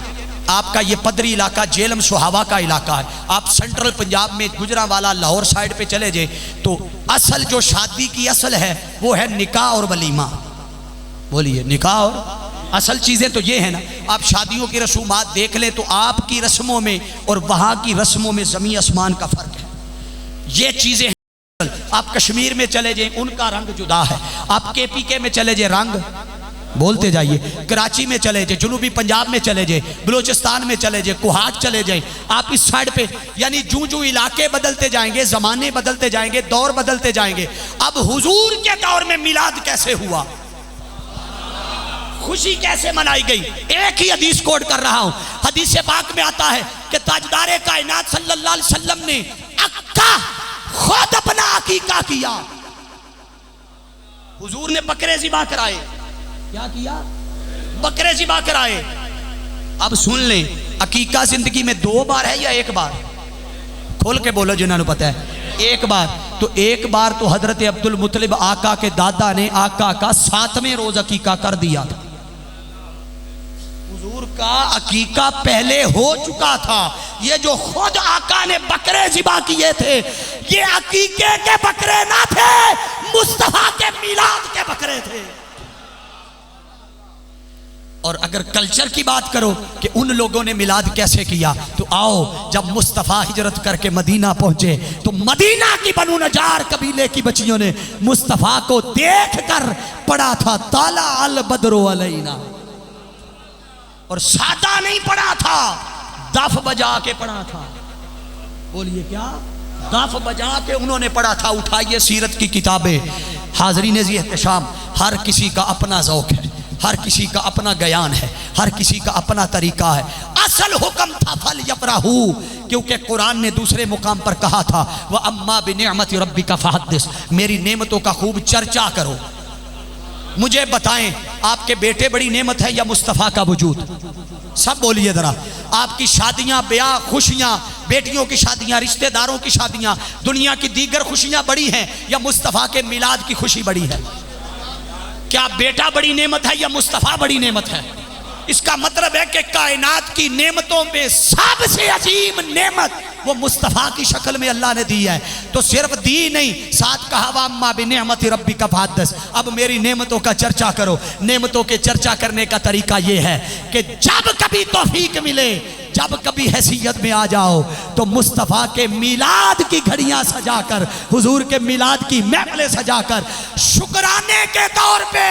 آپ کا یہ پدری علاقہ جیلم سہاوا کا علاقہ ہے، آپ سینٹرل پنجاب میں گجرانوالہ لاہور سائیڈ پہ چلے جائیں تو اصل جو شادی کی اصل ہے وہ ہے نکاح اور ولیمہ، بولیے نکاح اور اصل چیزیں تو یہ ہیں نا۔ آپ شادیوں کی رسومات دیکھ لیں تو آپ کی رسموں میں اور وہاں کی رسموں میں زمین آسمان کا فرق ہے، یہ چیزیں ہیں۔ آپ کشمیر میں چلے جائیں ان کا رنگ جدا ہے، آپ کے پی کے میں چلے جائیں رنگ بولتے جائیے، کراچی میں چلے جائیں، جنوبی پنجاب میں چلے جائیں، بلوچستان میں چلے جائیں، کوہاٹ چلے جائیں، آپ اس سائیڈ پہ، یعنی جو علاقے بدلتے جائیں گے، زمانے بدلتے جائیں گے، دور بدلتے جائیں گے۔ اب حضور کے دور میں میلاد کیسے ہوا، خوشی کیسے منائی گئی؟ ایک ہی حدیث کوٹ کر رہا ہوں، حدیث پاک میں آتا ہے کہ تاجدار کائنات صلی اللہ علیہ وسلم نے عقیقہ خود اپنا عقیقہ کیا، حضور نے بکرے ذبح کرائے، کیا کیا؟ بکرے ذبح کرائے۔ اب سن لیں، عقیقہ زندگی میں 2 بار ہے یا 1 بار؟ کھول کے بولو جنہوں نے پتہ ہے، 1 بار۔ تو 1 بار تو حضرت عبدالمطلب آقا کے دادا نے آقا کا 7ویں روز عقیقہ کر دیا تھا، حضور کا عقیقہ پہلے ہو چکا تھا۔ یہ جو خود آقا نے بکرے ذبح کیے تھے یہ عقیقے کے بکرے نہ تھے، مصطفیٰ کے میلاد کے بکرے تھے۔ اور اگر کلچر کی بات کرو کہ ان لوگوں نے میلاد کیسے کیا، تو آؤ جب مصطفیٰ ہجرت کر کے مدینہ پہنچے تو مدینہ کی بنو نجار قبیلے کی بچیوں نے مصطفیٰ کو دیکھ کر پڑھا تھا طلع البدر علینا، اور سادہ نہیں پڑھا تھا، دف بجا کے پڑھا تھا۔ بولیے کیا؟ دف بجا کے انہوں نے پڑھا تھا۔ اٹھائیے سیرت کی کتابیں، حاضرین ذی احتشام، ہر کسی کا اپنا ذوق ہے، ہر کسی کا اپنا بیان ہے، ہر کسی کا اپنا طریقہ ہے۔ اصل حکم تھا فَلْيَفْرَحُوا، کیونکہ قرآن نے دوسرے مقام پر کہا تھا وَأَمَّا بِنِعْمَةِ رَبِّكَ فَحَدِّثْ، میری نعمتوں کا خوب چرچا کرو۔ مجھے بتائیں آپ کے بیٹے بڑی نعمت ہے یا مصطفیٰ کا وجود؟ سب بولیے ذرا، آپ کی شادیاں، بیاہ، خوشیاں، بیٹیوں کی شادیاں، رشتہ داروں کی شادیاں، دنیا کی دیگر خوشیاں بڑی ہیں یا مصطفیٰ کے میلاد کی خوشی بڑی ہے؟ کیا بیٹا بڑی نعمت ہے یا مصطفیٰ بڑی نعمت ہے؟ اس کا مطلب ہے کہ کائنات کی نعمتوں میں سب سے عظیم نعمت وہ مصطفیٰ کی شکل میں اللہ نے دی ہے۔ تو صرف دی نہیں، ساتھ کہا وَأَمَّا بِنِعْمَةِ رَبِّكَ فَحَدِّثْ، اب میری نعمتوں کا چرچا کرو۔ نعمتوں کے چرچا کرنے کا طریقہ یہ ہے کہ جب کبھی توفیق ملے، جب کبھی حیثیت میں آ جاؤ تو مصطفیٰ کے میلاد کی گھڑیاں سجا کر، حضور کے میلاد کی محفلیں سجا کر، شکرانے کے طور پہ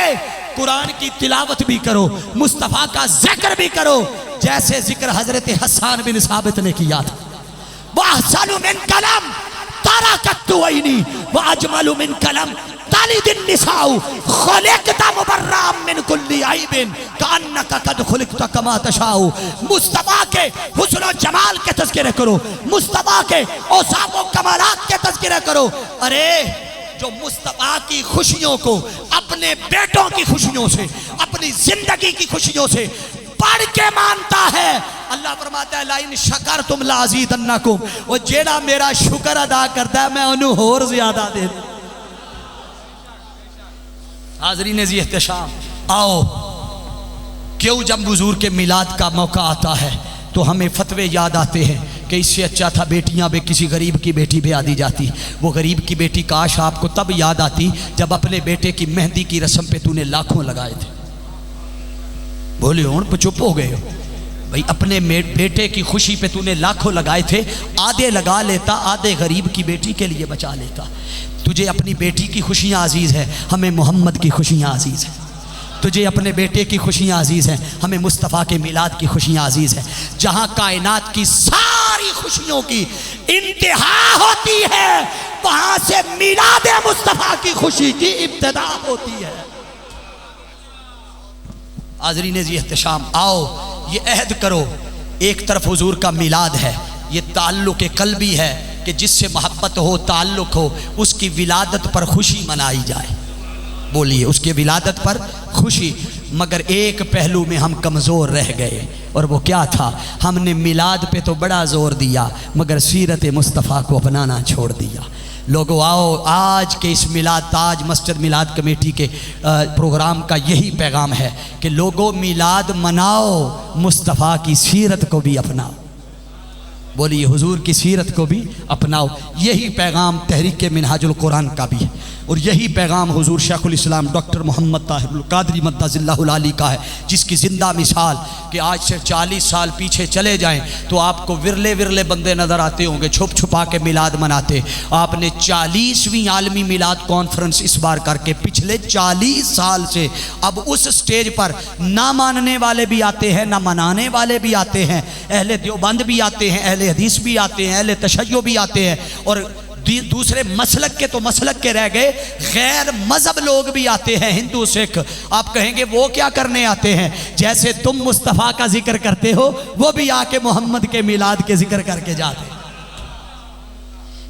قرآن کی تلاوت بھی کرو، مصطفیٰ کا ذکر بھی کرو، جیسے ذکر حضرت حسان بن ثابت نے کیا تھا۔ وَأَحْسَنُ مِنْ كَلَمْ تَرَكَتْ عَيْنِي وَأَجْمَلُ مِنْ كَلَمْ تَلِدِ النِّسَاءُ خُلِقْتَ مُبَرًّا مِنْ كُلِّ عَيْبٍ كَأَنَّكَ قَدْ خُلِقْتَ كَمَا تَشَاءُ۔ مصطفیٰ کے حسن و جمال کے تذکرے کرو، مصطفیٰ کے اوصاف و کمالات کے تذکرے کرو۔ ارے جو مصطفیٰ کی خوشیوں کو اپنے بیٹوں کی خوشیوں سے، اپنی زندگی کی خوشیوں سے پڑھ کے مانتا ہے، اللہ فرماتا ہے لَإِن شَكَرْتُمْ لَأَزِيدَنَّكُمْ، وہ جیڑا میرا شکر ادا کرتا ہے میں انہوں اور زیادہ دے دوں۔ حاضرین ذی احتشام، آؤ کیوں جب حضور کے میلاد کا موقع آتا ہے تو ہمیں فتوے یاد آتے ہیں کہ اس سے اچھا تھا بیٹیاں بھی کسی غریب کی بیٹی بھی آدھی جاتی۔ وہ غریب کی بیٹی کاش آپ کو تب یاد آتی جب اپنے بیٹے کی مہندی کی رسم پہ تو نے لاکھوں لگائے تھے۔ بولے ہون پہ چپ ہو گئے ہو بھئی، اپنے بیٹے کی خوشی پہ تو نے لاکھوں لگائے تھے، آدھے لگا لیتا، آدھے غریب کی بیٹی کے لیے بچا لیتا۔ تجھے اپنی بیٹی کی خوشیاں عزیز ہیں، ہمیں محمد کی خوشیاں عزیز ہیں۔ تجھے اپنے بیٹے کی خوشیاں عزیز ہیں، ہمیں مصطفیٰ کے میلاد کی خوشیاں عزیز ہیں۔ جہاں کائنات کی ساری خوشیوں کی انتہا ہوتی ہے، وہاں سے میلاد مصطفیٰ کی خوشی کی ابتدا ہوتی ہے۔ حاضرین ذی احتشام، آؤ یہ عہد کرو، ایک طرف حضور کا میلاد ہے، یہ تعلق قلبی ہے کہ جس سے محبت ہو، تعلق ہو، اس کی ولادت پر خوشی منائی جائے۔ بولیے اس کے ولادت پر خوشی، مگر ایک پہلو میں ہم کمزور رہ گئے، اور وہ کیا تھا؟ ہم نے میلاد پہ تو بڑا زور دیا مگر سیرت مصطفیٰ کو اپنانا چھوڑ دیا۔ لوگو آؤ، آج کے اس میلاد تاج مسجد میلاد کمیٹی کے پروگرام کا یہی پیغام ہے کہ لوگو میلاد مناؤ، مصطفیٰ کی سیرت کو بھی اپناؤ۔ بولیے حضور کی سیرت کو بھی اپناؤ۔ یہی پیغام تحریک منہاج القرآن کا بھی ہے، اور یہی پیغام حضور شیخ الاسلام ڈاکٹر محمد طاہر القادری مدظ اللہ العالی کا ہے، جس کی زندہ مثال کہ آج سے 40 سال پیچھے چلے جائیں تو آپ کو ورلے ورلے بندے نظر آتے ہوں گے چھپ چھپا کے میلاد مناتے۔ آپ نے 40ویں عالمی میلاد کانفرنس اس بار کر کے پچھلے 40 سال سے اب اس سٹیج پر نہ ماننے والے بھی آتے ہیں، نہ منانے والے بھی آتے ہیں، اہل دیوبند بھی آتے ہیں، اہل حدیث بھی آتے ہیں، اہل تشیع بھی آتے ہیں، اور دوسرے مسلک کے تو مسلک کے رہ گئے، غیر مذہب لوگ بھی آتے ہیں، ہندو سکھ۔ آپ کہیں گے وہ کیا کرنے آتے ہیں؟ جیسے تم مصطفیٰ کا ذکر کرتے ہو وہ بھی آ کے محمد کے میلاد کے ذکر کر کے جاتے ہیں۔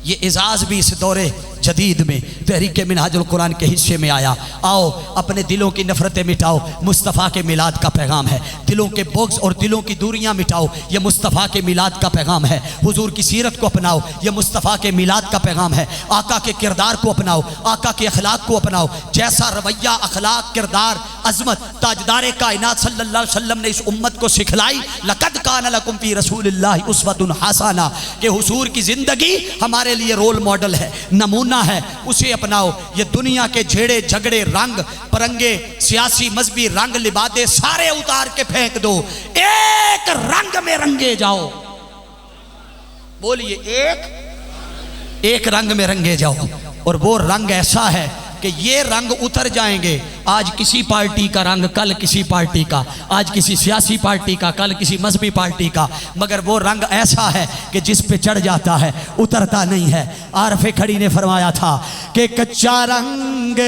یہ اعزاز بھی اس دور جدید میں تحریک منہاج القرآن کے حصے میں آیا۔ آؤ اپنے دلوں کی نفرتیں مٹاؤ، مصطفیٰ کے میلاد کا پیغام ہے۔ دلوں کے بغض اور دلوں کی دوریاں مٹاؤ، یہ مصطفیٰ کے میلاد کا پیغام ہے۔ حضور کی سیرت کو اپناؤ، یہ مصطفیٰ کے میلاد کا پیغام ہے۔ آقا کے کردار کو اپناؤ، آقا کے اخلاق کو اپناؤ، جیسا رویہ، اخلاق، کردار عظمت تاجدار کائنات صلی اللہ علیہ وسلم نے اس امت کو سکھلائی، لَقَدْ كَانَ لَكُمْ فِي رَسُولِ اللَّهِ أُسْوَةٌ حَسَنَةٌ، کہ حضور کی زندگی ہمارے لیے رول ماڈل ہے، نمونہ ہے، اسے اپناؤ۔ یہ دنیا کے جھیڑے جھگڑے رنگ پرنگے سیاسی مذہبی رنگ لبادے سارے اتار کے پھینک دو، ایک رنگ میں رنگے جاؤ۔ بولیے ایک رنگ میں رنگے جاؤ، اور وہ رنگ ایسا ہے کہ یہ رنگ اتر جائیں گے، آج کسی پارٹی کا رنگ، کل کسی پارٹی کا، آج کسی سیاسی پارٹی کا، کل کسی مذہبی پارٹی کا، مگر وہ رنگ ایسا ہے کہ جس پہ چڑھ جاتا ہے اترتا نہیں ہے۔ عارف کھڑی نے فرمایا تھا کہ کچا رنگ،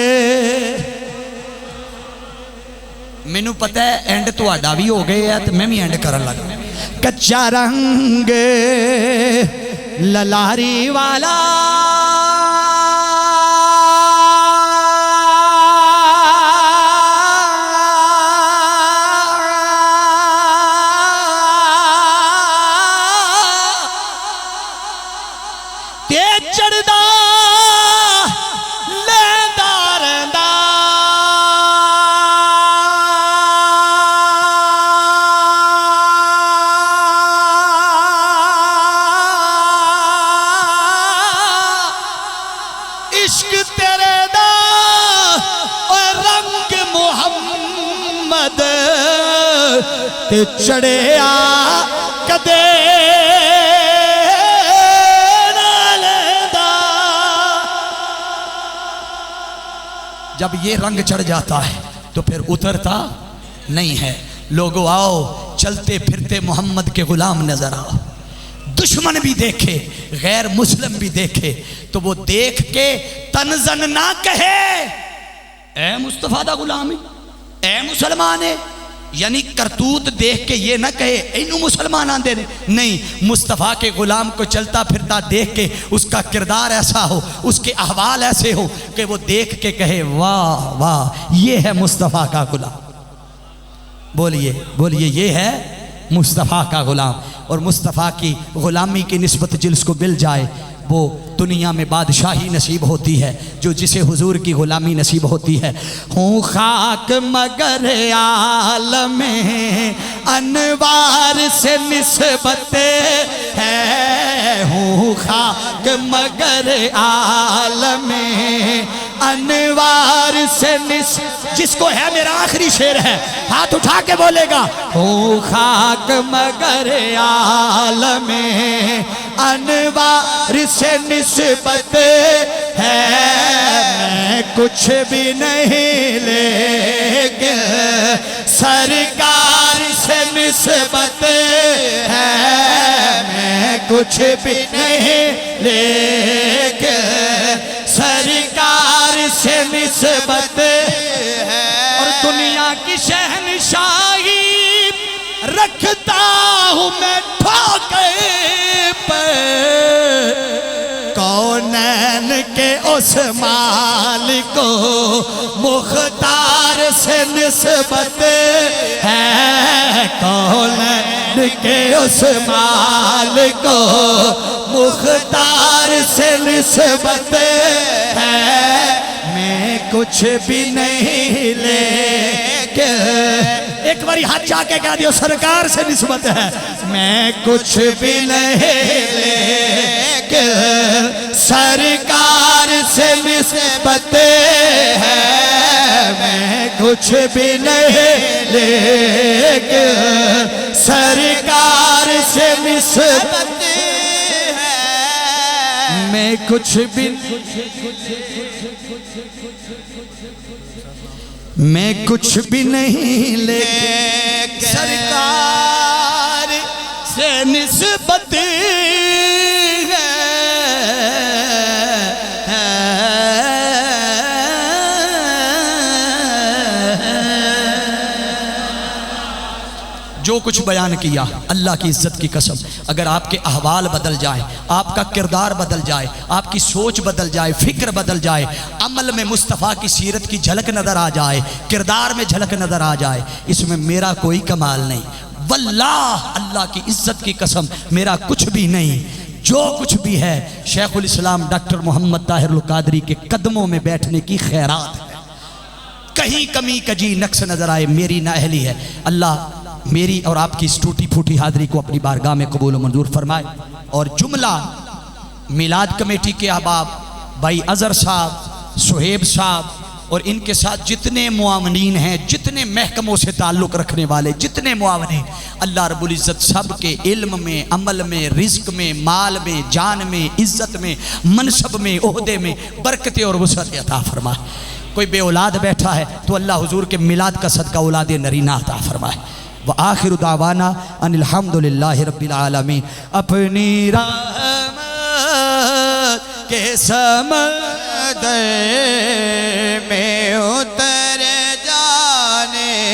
مینوں پتہ ہے اینڈ تو آڈا بھی ہو گئے ہے تو میں بھی اینڈ کرن لگا۔ کچا رنگ للاری والا چڑھدا لیندا رہندا، عشق تیرے دا اور رنگ محمد تے چڑھیا کدے جب یہ رنگ چڑھ جاتا ہے تو پھر اترتا نہیں ہے۔ لوگو آؤ چلتے پھرتے محمد کے غلام نظر آؤ، دشمن بھی دیکھے غیر مسلم بھی دیکھے تو وہ دیکھ کے تنزن نہ کہے اے مصطفیٰ دا غلام اے مسلمان ہے، یعنی کرتوت دیکھ کے یہ نہ کہے اینو مسلمان آن دے نہیں، مصطفیٰ کے غلام کو چلتا پھرتا دیکھ کے اس کا کردار ایسا ہو، اس کے احوال ایسے ہو کہ وہ دیکھ کے کہے واہ واہ یہ ہے مصطفیٰ کا غلام۔ بولیے یہ ہے مصطفیٰ کا غلام۔ اور مصطفیٰ کی غلامی کی نسبت جس کو مل جائے وہ دنیا میں بادشاہی نصیب ہوتی ہے، جو جسے حضور کی غلامی نصیب ہوتی ہے۔ ہوں خاک مگر عالم انوار سے نسبت ہے، ہوں خاک مگر عالم انوار سے جس کو ہے میرا آخری شعر ہے ہاتھ اٹھا کے بولے گا، ہوں خاک مگر عالم انوار سے نسبت ہے، میں کچھ بھی نہیں لیکن سرکار سے نسبت ہے، میں کچھ بھی نہیں لیکن سرکار سے نسبت ہے، اور دنیا کی شہنشاہی رکھتا ہوں میں ٹھوکے پہ، کونین کے اس مالک کو مختار سے نسبت ہے، کونین کے اس مالک کو مختار سے نسبت ہے، میں کچھ بھی نہیں لیکن ایک باری ہاتھ جا کے کہہ دیو سرکار سے نسبت ہے، میں کچھ بھی نہیں لیکن سرکار سے نسبت ہے، میں کچھ بھی نہیں لیکن سرکار سے نسبت ہے، میں کچھ بھی نہیں لیکن سرکار سے نسبت ہے۔ جو کچھ بیان کیا اللہ کی عزت کی قسم، اگر آپ کے احوال بدل جائیں، آپ کا کردار بدل جائے، آپ کی سوچ بدل جائے، فکر بدل جائے، عمل میں مصطفیٰ کی سیرت کی جھلک نظر آ جائے، کردار میں جھلک نظر آ جائے، اس میں میرا کوئی کمال نہیں، واللہ اللہ کی عزت کی قسم میرا کچھ بھی نہیں، جو کچھ بھی ہے شیخ الاسلام ڈاکٹر محمد طاہر القادری کے قدموں میں بیٹھنے کی خیرات ہے، کہیں کمی کجی نقص نظر آئے میری نااہلی ہے، اللہ میری اور آپ کی اس ٹوٹی پھوٹی حاضری کو اپنی بارگاہ میں قبول و منظور فرمائے۔ اور جملہ میلاد کمیٹی کے احباب بھائی اظہر صاحب، سہیب صاحب اور ان کے ساتھ جتنے معاونین ہیں، جتنے محکموں سے تعلق رکھنے والے جتنے معاونین، اللہ رب العزت سب کے علم میں، عمل میں، رزق میں، مال میں، جان میں، عزت میں، منصب میں، عہدے میں برکت اور وسعت عطا فرمائے۔ کوئی بے اولاد بیٹھا ہے تو اللہ حضور کے میلاد کا صدقہ اولاد نرینہ عطا فرمائے۔ وآخر دعوانا ان الحمدللہ رب العالمین۔ اپنی رحمت کے سمندر میں